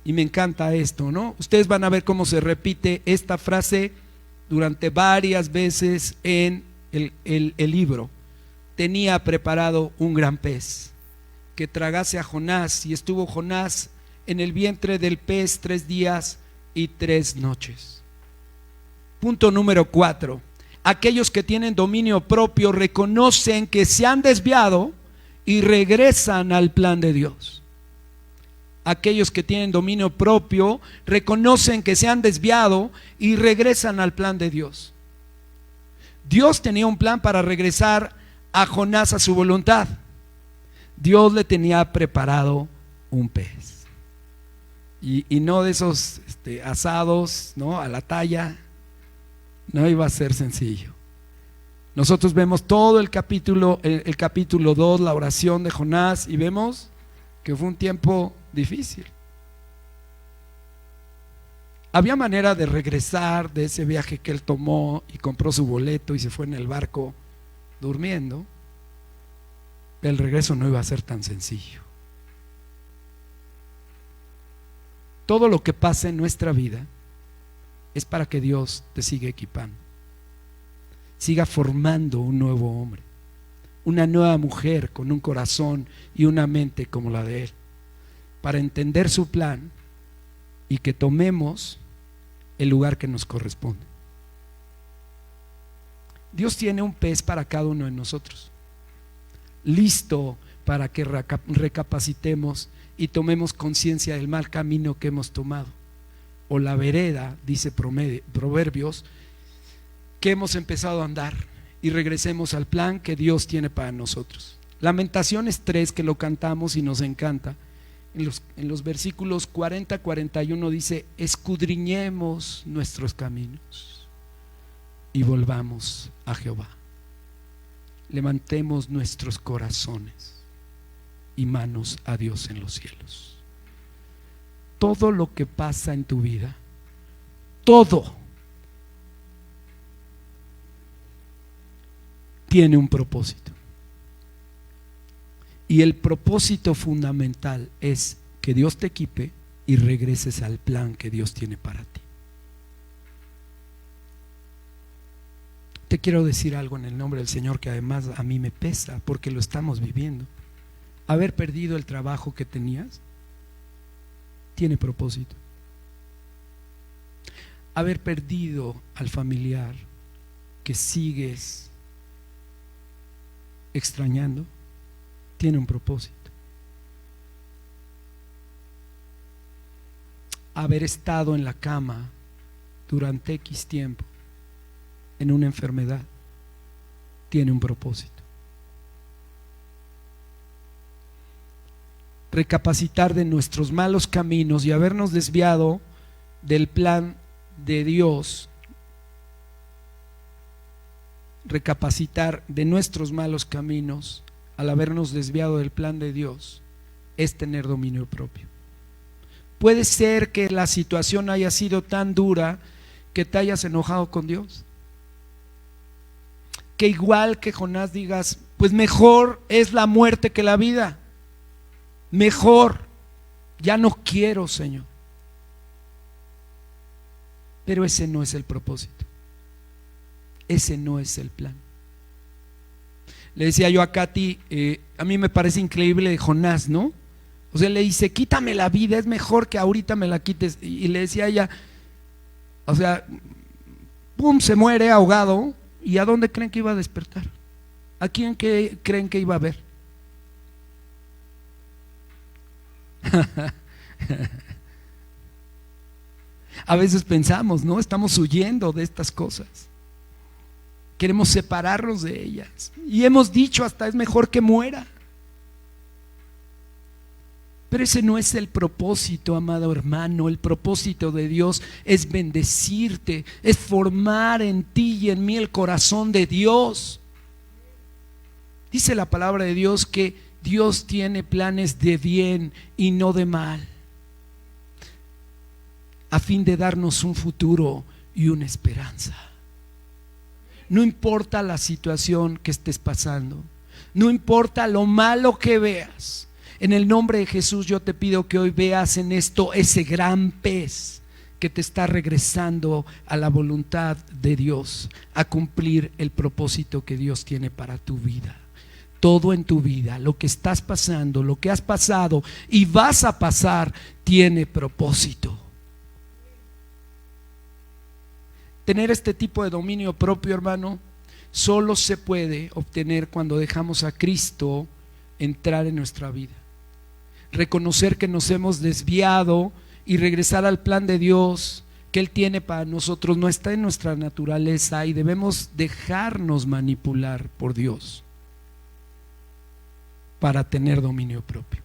y me encanta esto, ¿no? Ustedes van a ver cómo se repite esta frase durante varias veces en el libro. Tenía preparado un gran pez que tragase a Jonás, y estuvo Jonás en el vientre del pez 3 días y 3 noches. Punto número 4. Aquellos que tienen dominio propio reconocen que se han desviado y regresan al plan de Dios. aquellos que tienen dominio propio, reconocen que se han desviado y regresan al plan de Dios. Dios tenía un plan para regresar a Jonás a su voluntad. Dios le tenía preparado un pez. Y no de esos asados, ¿no?, a la talla. No iba a ser sencillo. Nosotros vemos todo el capítulo 2, la oración de Jonás, y vemos que fue un tiempo difícil. Había manera de regresar de ese viaje que él tomó y compró su boleto y se fue en el barco durmiendo. El regreso no iba a ser tan sencillo. Todo lo que pasa en nuestra vida es para que Dios te siga equipando, siga formando un nuevo hombre, una nueva mujer con un corazón y una mente como la de Él, para entender su plan y que tomemos el lugar que nos corresponde. Dios tiene un pez para cada uno de nosotros, listo para que recapacitemos y tomemos conciencia del mal camino que hemos tomado, o la vereda, dice Proverbios, que hemos empezado a andar, y regresemos al plan que Dios tiene para nosotros. Lamentaciones 3, que lo cantamos y nos encanta, en los versículos 40-41 dice: escudriñemos nuestros caminos y volvamos a Jehová. Levantemos nuestros corazones y manos a Dios en los cielos. Todo lo que pasa en tu vida, todo, tiene un propósito. Y el propósito fundamental es que Dios te equipe y regreses al plan que Dios tiene para ti. Te quiero decir algo en el nombre del Señor que además a mí me pesa, porque lo estamos viviendo. Haber perdido el trabajo que tenías tiene propósito. Haber perdido al familiar que sigues extrañando tiene un propósito. Haber estado en la cama durante X tiempo en una enfermedad tiene un propósito. Recapacitar de nuestros malos caminos y habernos desviado del plan de Dios, recapacitar de nuestros malos caminos al habernos desviado del plan de Dios, es tener dominio propio. Puede ser que la situación haya sido tan dura que te hayas enojado con Dios, que igual que Jonás digas: pues mejor es la muerte que la vida, mejor, ya no quiero, Señor. Pero ese no es el propósito, ese no es el plan. Le decía yo a Katy, a mí me parece increíble de Jonás, ¿no? O sea, le dice: quítame la vida, es mejor que ahorita me la quites. Y le decía a ella, o sea, pum, se muere ahogado. ¿Y a dónde creen que iba a despertar? ¿A quién creen que iba a ver? A veces pensamos, ¿no? Estamos huyendo de estas cosas, queremos separarnos de ellas, y hemos dicho hasta: es mejor que muera. Pero ese no es el propósito, amado hermano. El propósito de Dios es bendecirte, es formar en ti y en mí el corazón de Dios. Dice la palabra de Dios que Dios tiene planes de bien y no de mal, a fin de darnos un futuro y una esperanza. No importa la situación que estés pasando, no importa lo malo que veas, en el nombre de Jesús yo te pido que hoy veas en esto ese gran pez que te está regresando a la voluntad de Dios, a cumplir el propósito que Dios tiene para tu vida. Todo en tu vida, lo que estás pasando, lo que has pasado y vas a pasar, tiene propósito. Tener este tipo de dominio propio, hermano, solo se puede obtener cuando dejamos a Cristo entrar en nuestra vida. reconocer que nos hemos desviado y regresar al plan de Dios que Él tiene para nosotros. No está en nuestra naturaleza y debemos dejarnos manipular por Dios para tener dominio propio.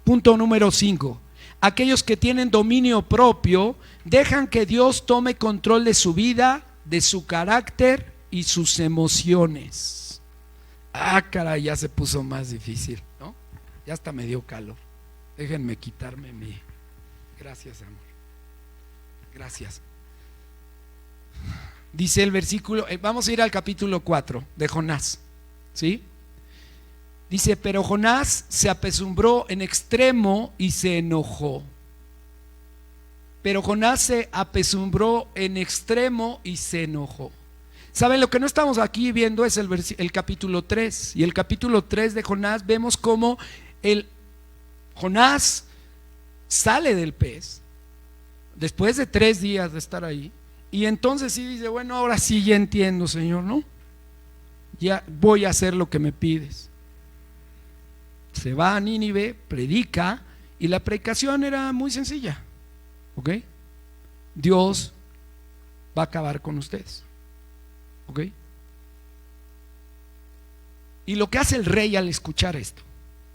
Punto número 5. Aquellos que tienen dominio propio dejan que Dios tome control de su vida, de su carácter y sus emociones. Caray, ya se puso más difícil, ¿no? Ya hasta me dio calor. Déjenme quitarme mi... Gracias, amor. Gracias. Dice el versículo, vamos a ir al capítulo 4 de Jonás, ¿sí? Dice, pero Jonás se apesumbró en extremo y se enojó. Pero Jonás se apesumbró en extremo y se enojó. ¿Saben? Lo que no estamos aquí viendo es el capítulo 3. Y el capítulo 3 de Jonás vemos cómo Jonás sale del pez después de 3 días de estar ahí. Y entonces sí dice, bueno, ahora sí ya entiendo, Señor, ¿no? Ya voy a hacer lo que me pides. Se va a Nínive, predica, y la predicación era muy sencilla, ¿ok? Dios va a acabar con ustedes, ¿ok? Y lo que hace el rey al escuchar esto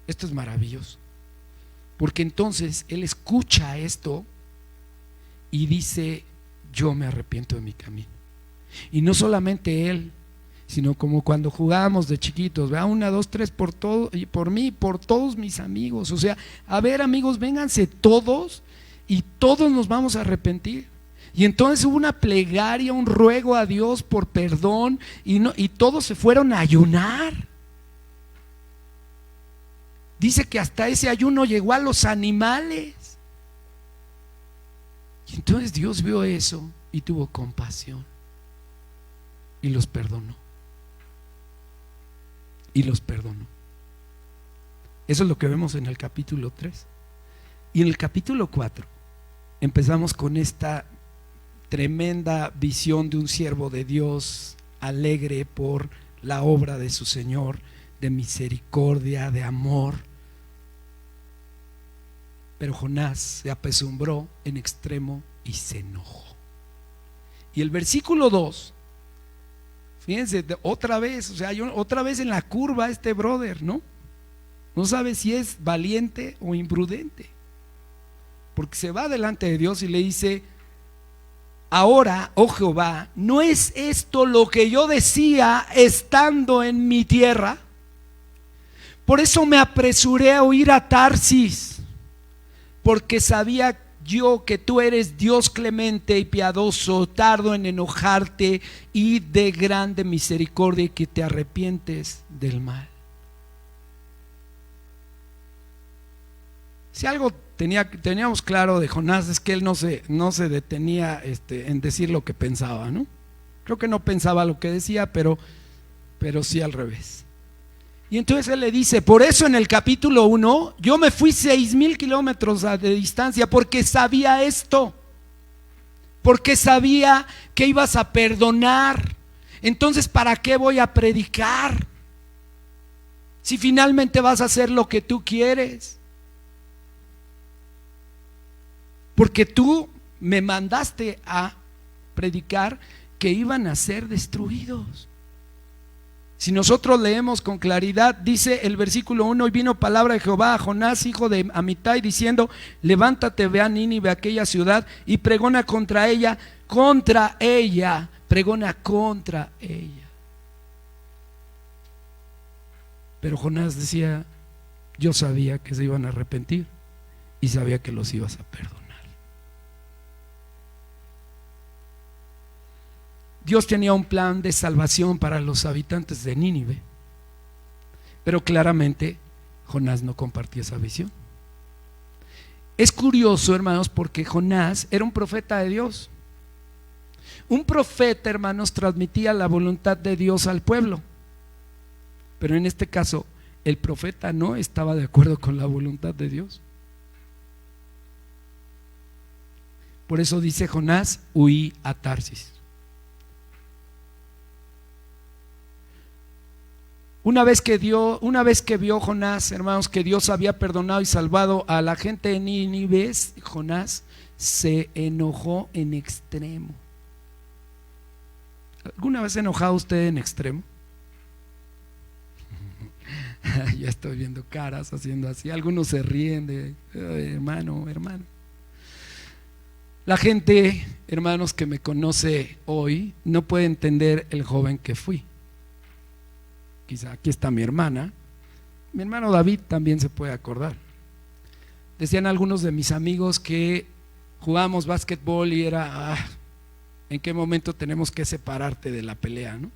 es maravilloso, porque entonces él escucha esto y dice, yo me arrepiento de mi camino. Y no solamente él, sino como cuando jugábamos de chiquitos, ¿verdad? 1, 2, 3 por todo, y por mí, por todos mis amigos. O sea, a ver, amigos, vénganse todos y todos nos vamos a arrepentir. Y entonces hubo una plegaria, un ruego a Dios por perdón, y todos se fueron a ayunar. Dice que hasta ese ayuno llegó a los animales. Y entonces Dios vio eso y tuvo compasión y los perdonó. Y los perdonó. Eso es lo que vemos en el capítulo 3. Y en el capítulo 4 empezamos con esta tremenda visión de un siervo de Dios alegre por la obra de su Señor, de misericordia, de amor. Pero Jonás se apesumbró en extremo y se enojó. Y el versículo 2, fíjense, otra vez, o sea, otra vez en la curva este brother, ¿no? No sabe si es valiente o imprudente, porque se va delante de Dios y le dice, ahora, oh Jehová, ¿no es esto lo que yo decía estando en mi tierra? Por eso me apresuré a huir a Tarsis, porque sabía yo que tú eres Dios clemente y piadoso, tardo en enojarte y de grande misericordia, y que te arrepientes del mal. Si algo teníamos claro de Jonás es que él no se detenía en decir lo que pensaba, ¿no? Creo que no pensaba lo que decía, pero sí al revés. Y entonces él le dice, por eso en el capítulo 1 yo me fui 6,000 kilómetros de distancia, porque sabía esto, porque sabía que ibas a perdonar. Entonces, ¿para qué voy a predicar si finalmente vas a hacer lo que tú quieres? Porque tú me mandaste a predicar que iban a ser destruidos. Si nosotros leemos con claridad, dice el versículo 1, y vino palabra de Jehová a Jonás, hijo de Amitai, diciendo, levántate, ve a Nínive, aquella ciudad, y pregona contra ella, pregona contra ella. Pero Jonás decía, yo sabía que se iban a arrepentir y sabía que los ibas a perdonar. Dios tenía un plan de salvación para los habitantes de Nínive, pero claramente Jonás no compartía esa visión. Es curioso, hermanos, porque Jonás era un profeta de Dios. Un profeta, hermanos, transmitía la voluntad de Dios al pueblo, pero en este caso el profeta no estaba de acuerdo con la voluntad de Dios. Por eso dice Jonás, huí a Tarsis. Una vez que vio Jonás, hermanos, que Dios había perdonado y salvado a la gente de Nínive, Jonás se enojó en extremo. ¿Alguna vez se ha enojado usted en extremo? Ya estoy viendo caras haciendo así. Algunos se ríen de hermano. La gente, hermanos, que me conoce hoy no puede entender el joven que fui. Quizá aquí está mi hermano David también se puede acordar. Decían algunos de mis amigos que jugábamos básquetbol y era ¿en qué momento tenemos que separarte de la pelea, no?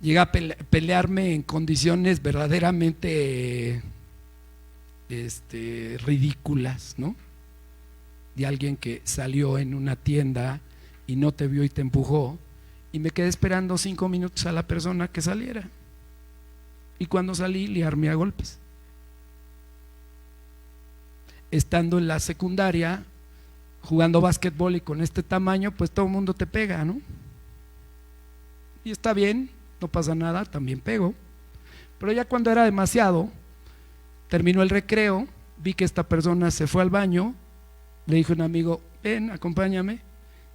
Llegué a pelearme en condiciones verdaderamente ridículas, ¿no? De alguien que salió en una tienda y no te vio y te empujó, y me quedé esperando 5 minutos a la persona que saliera, y cuando salí le armé a golpes. Estando en la secundaria jugando básquetbol y con este tamaño, pues todo el mundo te pega, ¿no? Y está bien, no pasa nada, también pego. Pero ya cuando era demasiado, terminó el recreo, vi que esta persona se fue al baño, le dije a un amigo: ven, acompáñame,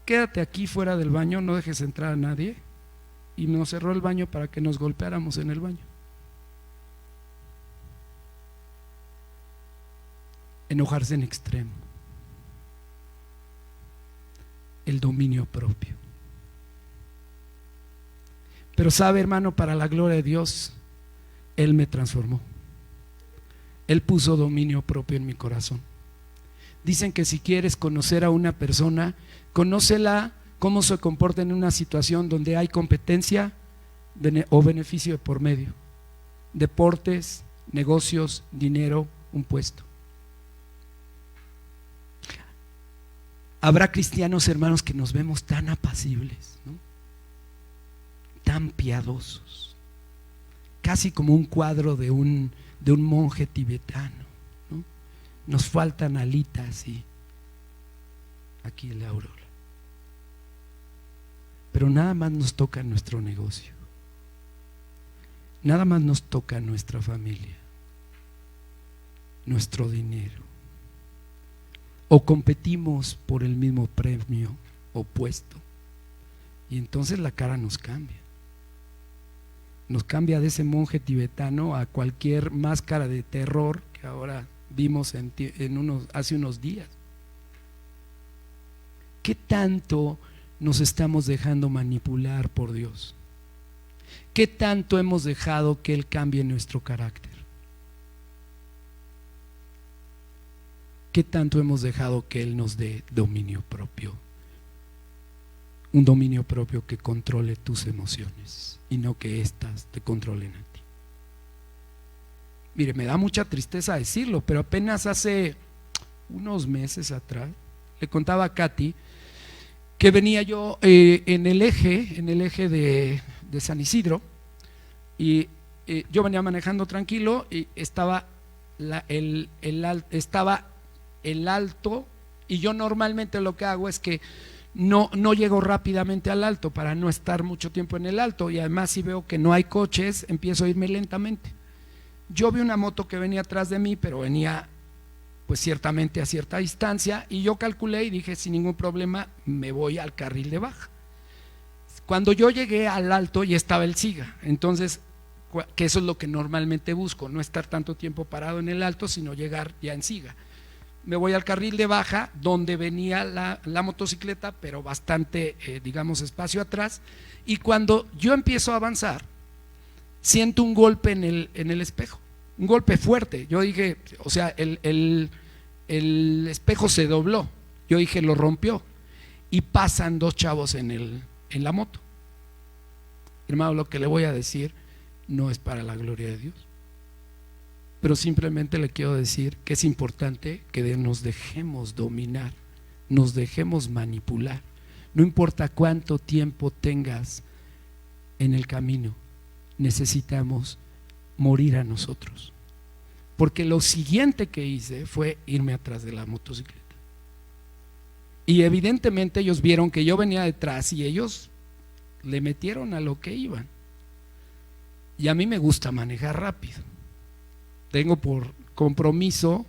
quédate aquí fuera del baño, no dejes entrar a nadie. Y nos cerró el baño para que nos golpeáramos en el baño. Enojarse en extremo. El dominio propio. Pero sabe, hermano, para la gloria de Dios, Él me transformó. Él puso dominio propio en mi corazón. Dicen que si quieres conocer a una persona, conócela cómo se comporta en una situación donde hay competencia o beneficio de por medio. Deportes, negocios, dinero, un puesto. Habrá cristianos, hermanos, que nos vemos tan apacibles, ¿no? Tan piadosos, casi como un cuadro de un monje tibetano, ¿no? Nos faltan alitas y aquí la aurora. Pero nada más nos toca nuestro negocio, nada más nos toca nuestra familia, nuestro dinero, o competimos por el mismo premio o puesto, y entonces la cara nos cambia. Nos cambia de ese monje tibetano a cualquier máscara de terror que ahora vimos hace unos días. ¿Qué tanto nos estamos dejando manipular por Dios? ¿Qué tanto hemos dejado que Él cambie nuestro carácter? ¿Qué tanto hemos dejado que Él nos dé dominio propio? Un dominio propio que controle tus emociones y no que éstas te controlen a ti. Mire, me da mucha tristeza decirlo, pero apenas hace unos meses atrás le contaba a Katy que venía yo en el eje de San Isidro, y yo venía manejando tranquilo y estaba el alto, y yo normalmente lo que hago es que no llego rápidamente al alto para no estar mucho tiempo en el alto, y además si veo que no hay coches empiezo a irme lentamente. Yo vi una moto que venía atrás de mí, pero venía pues ciertamente a cierta distancia, y yo calculé y dije: sin ningún problema me voy al carril de baja. Cuando yo llegué al alto ya estaba el SIGA, entonces, que eso es lo que normalmente busco, no estar tanto tiempo parado en el alto, sino llegar ya en SIGA. Me voy al carril de baja donde venía la motocicleta, pero bastante, digamos, espacio atrás, y cuando yo empiezo a avanzar, siento un golpe en el espejo, un golpe fuerte. Yo dije, o sea, el espejo se dobló, yo dije, lo rompió, y pasan 2 chavos en la moto. Hermano, lo que le voy a decir no es para la gloria de Dios, pero simplemente le quiero decir que es importante que nos dejemos dominar, nos dejemos manipular. No importa cuánto tiempo tengas en el camino, necesitamos morir a nosotros, porque lo siguiente que hice fue irme atrás de la motocicleta, y evidentemente ellos vieron que yo venía detrás y ellos le metieron a lo que iban. Y a mí me gusta manejar rápido. Tengo por compromiso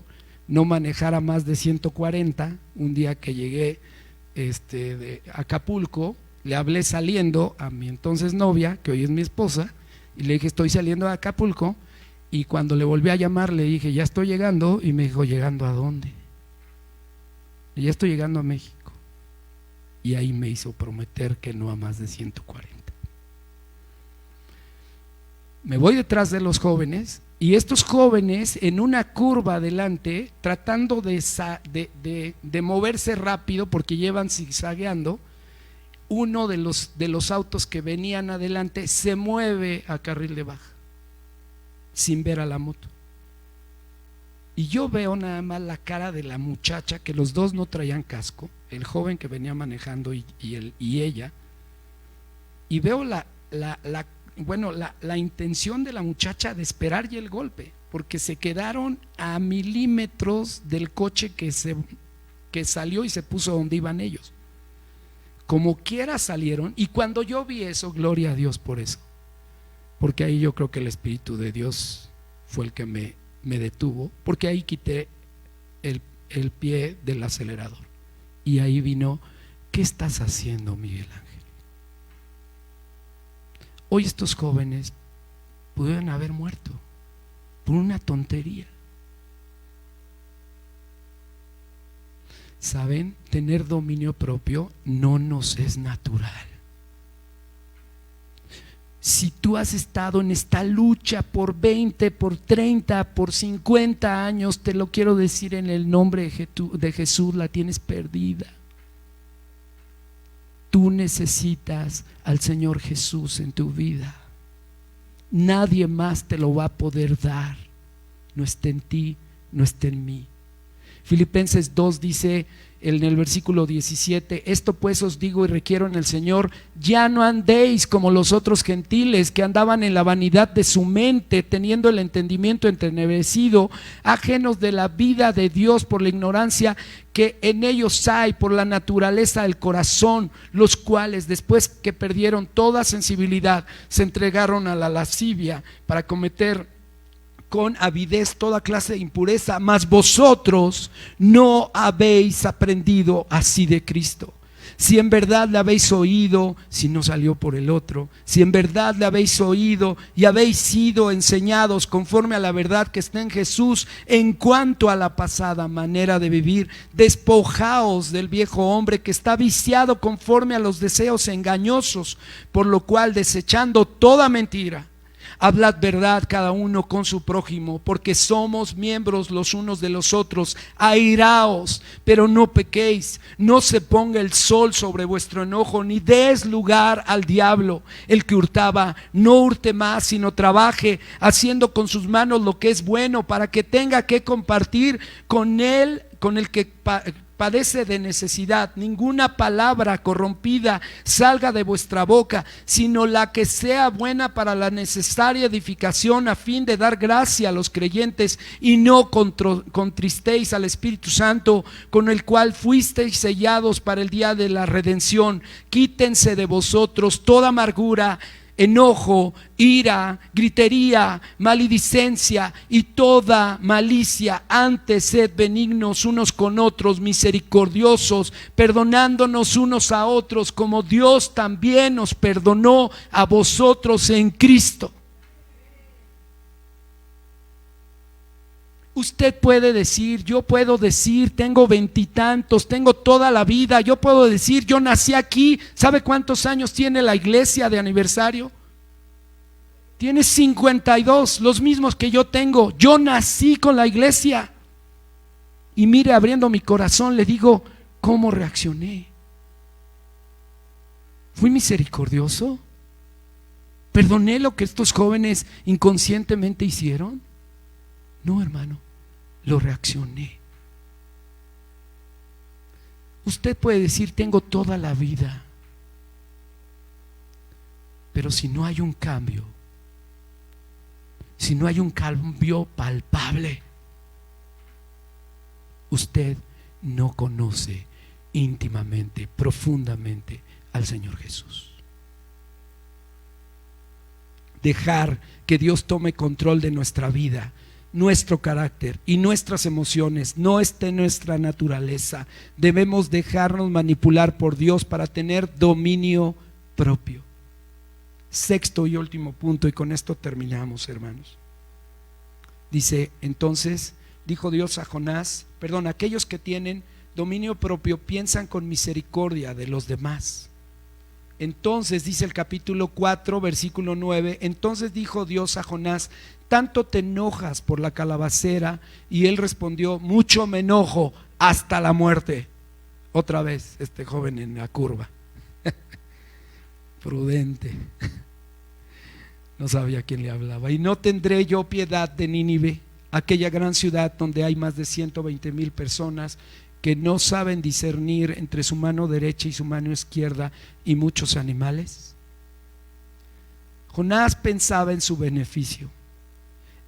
no manejar a más de 140. Un día que llegué de Acapulco, le hablé saliendo a mi entonces novia, que hoy es mi esposa, y le dije estoy saliendo de Acapulco, y cuando le volví a llamar le dije ya estoy llegando, y me dijo ¿llegando a dónde? Y ya estoy llegando a México. Y ahí me hizo prometer que no a más de 140. Me voy detrás de los jóvenes, y estos jóvenes en una curva adelante tratando de moverse rápido porque llevan zigzagueando, uno de los autos que venían adelante se mueve a carril de baja sin ver a la moto, y yo veo nada más la cara de la muchacha, que los dos no traían casco, el joven que venía manejando y ella, y veo la intención de la muchacha de esperar ya el golpe, porque se quedaron a milímetros del coche que salió y se puso donde iban ellos. Como quiera salieron, y cuando yo vi eso, gloria a Dios por eso, porque ahí yo creo que el Espíritu de Dios fue el que me detuvo, porque ahí quité el pie del acelerador, y ahí vino: ¿qué estás haciendo, Miguel Ángel? Hoy estos jóvenes pudieron haber muerto por una tontería. ¿Saben? Tener dominio propio no nos es natural. Si tú has estado en esta lucha por 20, por 30, por 50 años, te lo quiero decir en el nombre de Jesús, la tienes perdida. Tú necesitas al Señor Jesús en tu vida. Nadie más te lo va a poder dar. No está en ti, no está en mí. Filipenses 2 dice en el versículo 17: esto pues os digo y requiero en el Señor, ya no andéis como los otros gentiles que andaban en la vanidad de su mente, teniendo el entendimiento entenebrecido, ajenos de la vida de Dios por la ignorancia que en ellos hay por la naturaleza del corazón, los cuales después que perdieron toda sensibilidad se entregaron a la lascivia para cometer con avidez toda clase de impureza. Mas vosotros no habéis aprendido así de Cristo. Si en verdad le habéis oído, si no salió por el otro, si en verdad le habéis oído y habéis sido enseñados conforme a la verdad que está en Jesús, en cuanto a la pasada manera de vivir, despojaos del viejo hombre que está viciado conforme a los deseos engañosos, por lo cual, desechando toda mentira, hablad verdad cada uno con su prójimo, porque somos miembros los unos de los otros. Airaos, pero no pequéis. No se ponga el sol sobre vuestro enojo, ni des lugar al diablo. El que hurtaba, no hurte más, sino trabaje, haciendo con sus manos lo que es bueno, para que tenga que compartir con él, con el que padece de necesidad. Ninguna palabra corrompida salga de vuestra boca, sino la que sea buena para la necesaria edificación, a fin de dar gracia a los creyentes. Y no contristéis al Espíritu Santo, con el cual fuisteis sellados para el día de la redención. Quítense de vosotros toda amargura, enojo, ira, gritería, maledicencia y toda malicia. Antes sed benignos unos con otros, misericordiosos, perdonándonos unos a otros, como Dios también nos perdonó a vosotros en Cristo. Usted puede decir, yo puedo decir, tengo 20 y tantos, tengo toda la vida. Yo puedo decir, yo nací aquí. ¿Sabe cuántos años tiene la iglesia de aniversario? Tiene 52, los mismos que yo tengo. Yo nací con la iglesia. Y mire, abriendo mi corazón, le digo, ¿cómo reaccioné? ¿Fui misericordioso? ¿Perdoné lo que estos jóvenes inconscientemente hicieron? No, hermano, lo reaccioné. Usted puede decir, tengo toda la vida, pero si no hay un cambio, si no hay un cambio palpable, usted no conoce íntimamente, profundamente al Señor Jesús. dejar que Dios tome control de nuestra vida, nuestro carácter y nuestras emociones. No está en nuestra naturaleza. Debemos dejarnos manipular por Dios para tener dominio propio. Sexto y último punto, y con esto terminamos, hermanos. Dice, entonces dijo Dios a Jonás, aquellos que tienen dominio propio piensan con misericordia de los demás. Entonces dice el capítulo 4 versículo 9, entonces dijo Dios a Jonás, tanto te enojas por la calabacera, y él respondió, mucho me enojo hasta la muerte. Otra vez este joven en la curva. Prudente. No sabía quién le hablaba. Y no tendré yo piedad de Nínive, aquella gran ciudad donde hay más de 120,000 personas que no saben discernir entre su mano derecha y su mano izquierda, y muchos animales. Jonás pensaba en su beneficio,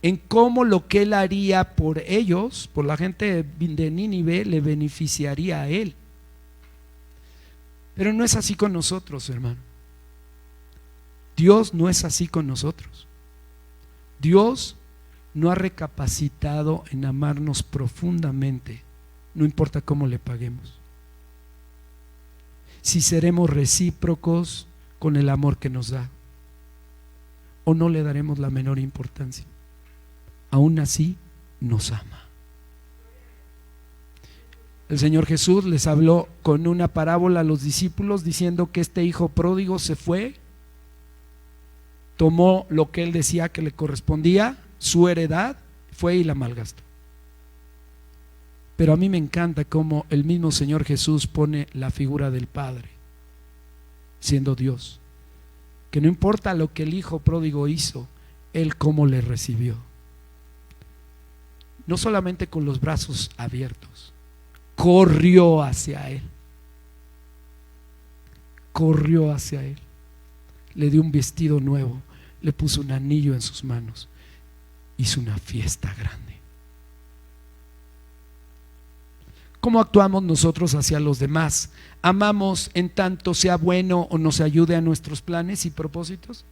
en cómo lo que él haría por ellos, por la gente de Nínive, le beneficiaría a él. Pero no es así con nosotros, hermano. Dios no es así con nosotros. Dios no ha recapacitado en amarnos profundamente, no importa cómo le paguemos. Si seremos recíprocos con el amor que nos da, o no le daremos la menor importancia. Aún así nos ama. El Señor Jesús les habló con una parábola a los discípulos diciendo que este hijo pródigo se fue, tomó lo que él decía que le correspondía, su heredad, fue y la malgastó. Pero a mí me encanta cómo el mismo Señor Jesús pone la figura del Padre, siendo Dios, que no importa lo que el hijo pródigo hizo, él cómo le recibió. No solamente con los brazos abiertos, corrió hacia él. Corrió hacia él. Le dio un vestido nuevo, le puso un anillo en sus manos, hizo una fiesta grande. ¿Cómo actuamos nosotros hacia los demás? ¿Amamos en tanto sea bueno o nos ayude a nuestros planes y propósitos?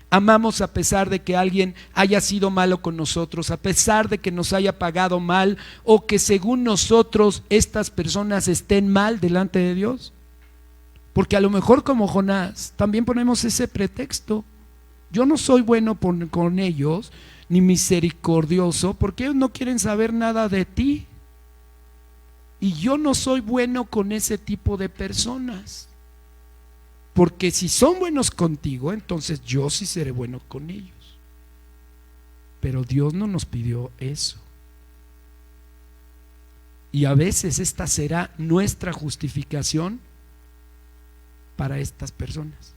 ¿Amamos a pesar de que alguien haya sido malo con nosotros, a pesar de que nos haya pagado mal, o que según nosotros estas personas estén mal delante de Dios? Porque a lo mejor, como Jonás, también ponemos ese pretexto. Yo no soy bueno con ellos, ni misericordioso, porque ellos no quieren saber nada de ti. Y yo no soy bueno con ese tipo de personas, porque si son buenos contigo, entonces yo sí seré bueno con ellos. Pero Dios no nos pidió eso. Y a veces esta será nuestra justificación para estas personas.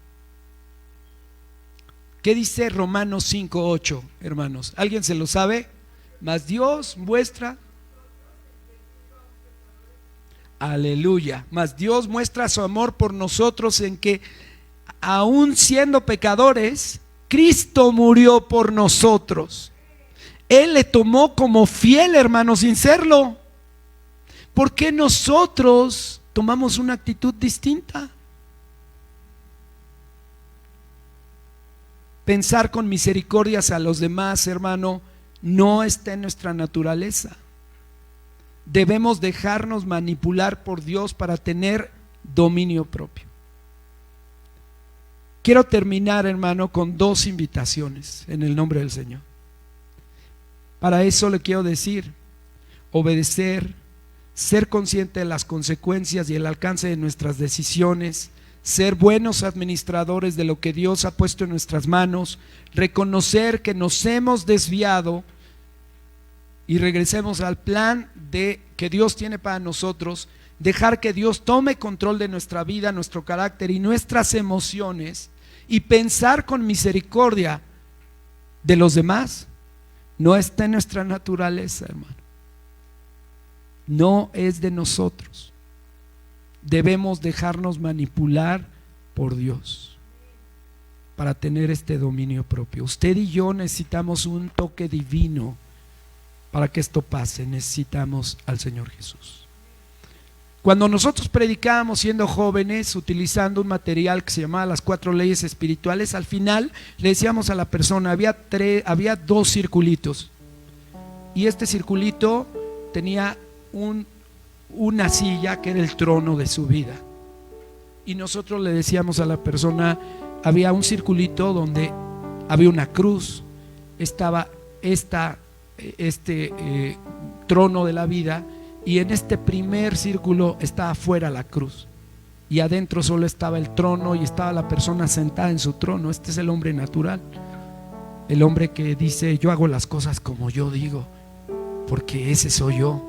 ¿Qué dice Romanos 5:8, hermanos? ¿Alguien se lo sabe? Mas Dios muestra, aleluya, mas Dios muestra su amor por nosotros en que, aun siendo pecadores, Cristo murió por nosotros. Él le tomó como fiel, hermano, sin serlo. ¿Por qué nosotros tomamos una actitud distinta? Pensar con misericordia a los demás, hermano, no está en nuestra naturaleza. Debemos dejarnos manipular por Dios para tener dominio propio. Quiero terminar, hermano, con dos invitaciones en el nombre del Señor. Para eso le quiero decir: obedecer, ser consciente de las consecuencias y el alcance de nuestras decisiones, ser buenos administradores de lo que Dios ha puesto en nuestras manos, reconocer que nos hemos desviado y regresemos al plan que Dios tiene para nosotros, dejar que Dios tome control de nuestra vida, nuestro carácter y nuestras emociones, y pensar con misericordia de los demás. No está en nuestra naturaleza, hermano. No es de nosotros. Debemos dejarnos manipular por Dios para tener este dominio propio. Usted y yo necesitamos un toque divino para que esto pase. Necesitamos al Señor Jesús. Cuando nosotros predicábamos siendo jóvenes, utilizando un material que se llamaba las 4 leyes espirituales, al final le decíamos a la persona, había 2 circulitos, y este circulito tenía una silla que era el trono de su vida, y nosotros le decíamos a la persona, había un circulito donde había una cruz, estaba trono de la vida, y en este primer círculo estaba afuera la cruz, y adentro solo estaba el trono y estaba la persona sentada en su trono. Este es el hombre natural, el hombre que dice: yo hago las cosas como yo digo, porque ese soy yo.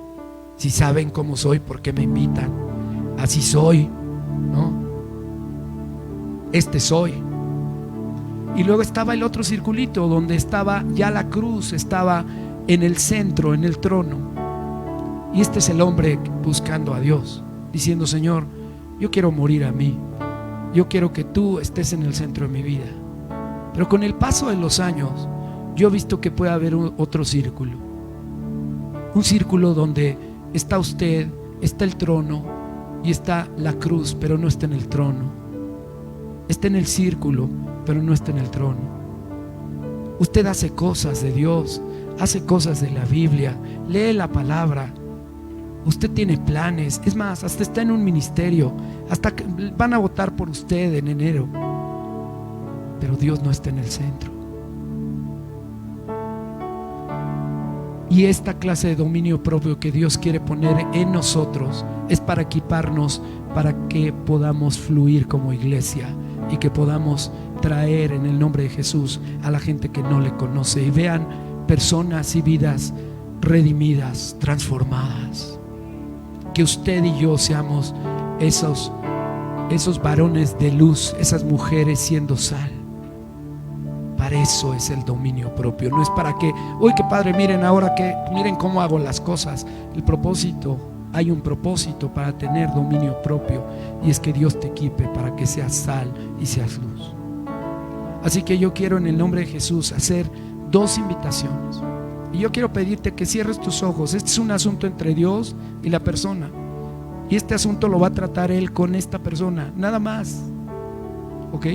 Si saben cómo soy, ¿por qué me invitan? Así soy, ¿no? Este soy. Y luego estaba el otro circulito donde estaba ya la cruz, estaba en el centro, en el trono. Y este es el hombre buscando a Dios, diciendo: Señor, yo quiero morir a mí, yo quiero que tú estés en el centro de mi vida. Pero con el paso de los años, yo he visto que puede haber otro círculo, un círculo donde está usted, está el trono y está la cruz, pero no está en el trono. Está en el círculo, pero no está en el trono. Usted hace cosas de Dios, hace cosas de la Biblia, lee la palabra. Usted tiene planes, es más, hasta está en un ministerio, hasta que van a votar por usted en enero, pero Dios no está en el centro. Y esta clase de dominio propio que Dios quiere poner en nosotros es para equiparnos, para que podamos fluir como iglesia y que podamos traer en el nombre de Jesús a la gente que no le conoce y vean personas y vidas redimidas, transformadas. Que usted y yo seamos esos varones de luz, esas mujeres siendo sal. Para eso es el dominio propio. No es para que, uy, qué padre, miren cómo hago las cosas. El propósito, hay un propósito para tener dominio propio, y es que Dios te equipe para que seas sal y seas luz. Así que yo quiero en el nombre de Jesús hacer 2 invitaciones. Y yo quiero pedirte que cierres tus ojos. Este es un asunto entre Dios y la persona, y este asunto lo va a tratar Él con esta persona, nada más, ¿ok?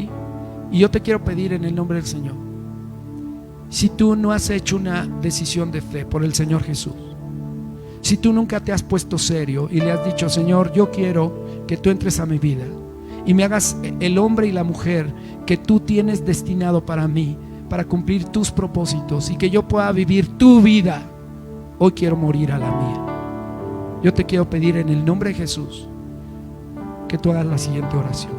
Y yo te quiero pedir en el nombre del Señor, si tú no has hecho una decisión de fe por el Señor Jesús, si tú nunca te has puesto serio y le has dicho: Señor, yo quiero que tú entres a mi vida y me hagas el hombre y la mujer que tú tienes destinado para mí, para cumplir tus propósitos y que yo pueda vivir tu vida. Hoy quiero morir a la mía. Yo te quiero pedir en el nombre de Jesús que tú hagas la siguiente oración.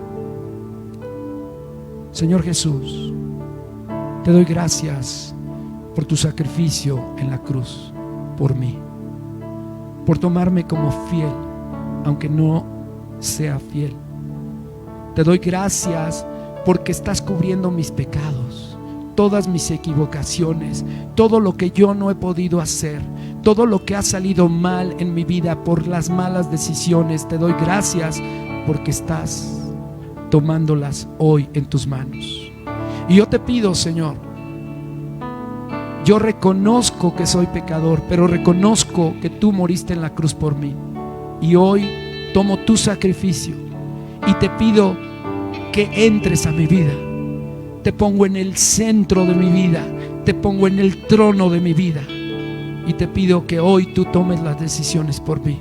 Señor Jesús, te doy gracias por tu sacrificio en la cruz por mí, por tomarme como fiel aunque no sea fiel. Te doy gracias porque estás cubriendo mis pecados, todas mis equivocaciones, todo lo que yo no he podido hacer, todo lo que ha salido mal en mi vida por las malas decisiones. Te doy gracias porque estás tomándolas hoy en tus manos. Y yo te pido, Señor, yo reconozco que soy pecador, pero reconozco que tú moriste en la cruz por mí, y hoy tomo tu sacrificio y te pido que entres a mi vida. Te pongo en el centro de mi vida, te pongo en el trono de mi vida, y te pido que hoy tú tomes las decisiones por mí.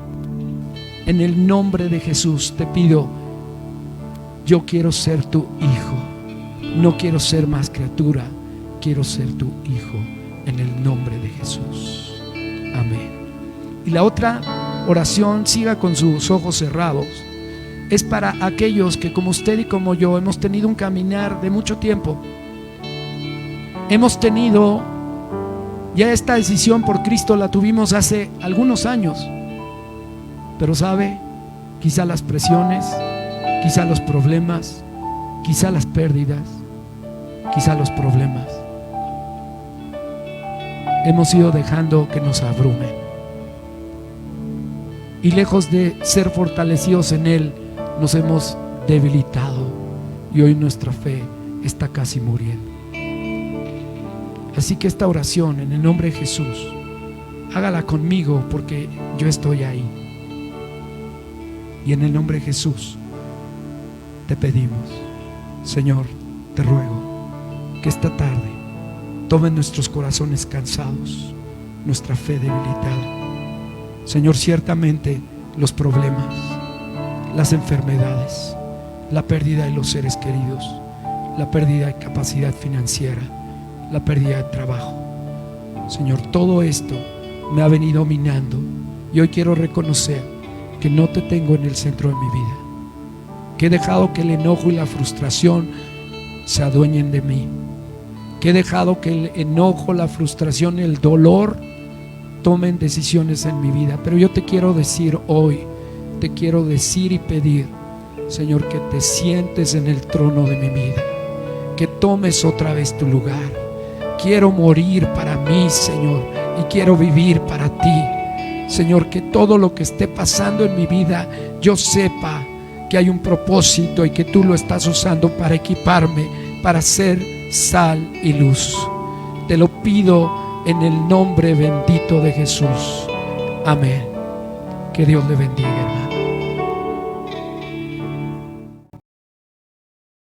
En el nombre de Jesús te pido: yo quiero ser tu hijo, no quiero ser más criatura, quiero ser tu hijo, en el nombre de Jesús. Amén. Y la otra oración, siga con sus ojos cerrados, es para aquellos que, como usted y como yo, hemos tenido un caminar de mucho tiempo. Hemos tenido ya esta decisión por Cristo, la tuvimos hace algunos años, pero sabe, quizá las presiones, quizá los problemas, quizá las pérdidas, quizá los problemas, hemos ido dejando que nos abrumen, y lejos de ser fortalecidos en Él, nos hemos debilitado, y hoy nuestra fe está casi muriendo. Así que esta oración en el nombre de Jesús, hágala conmigo, porque yo estoy ahí. Y en el nombre de Jesús te pedimos, Señor, te ruego que esta tarde tome nuestros corazones cansados, nuestra fe debilitada. Señor, ciertamente los problemas, las enfermedades, la pérdida de los seres queridos, la pérdida de capacidad financiera, la pérdida de trabajo, Señor, todo esto me ha venido minando, y hoy quiero reconocer que no te tengo en el centro de mi vida, que he dejado que el enojo y la frustración se adueñen de mí, que he dejado que el enojo, la frustración, el dolor tomen decisiones en mi vida. Pero yo te quiero decir hoy, te quiero decir y pedir, Señor, que te sientes en el trono de mi vida, que tomes otra vez tu lugar. Quiero morir para mí, Señor, y quiero vivir para ti. Señor, que todo lo que esté pasando en mi vida, yo sepa que hay un propósito y que tú lo estás usando para equiparme, para ser sal y luz. Te lo pido en el nombre bendito de Jesús. Amén. Que Dios le bendiga.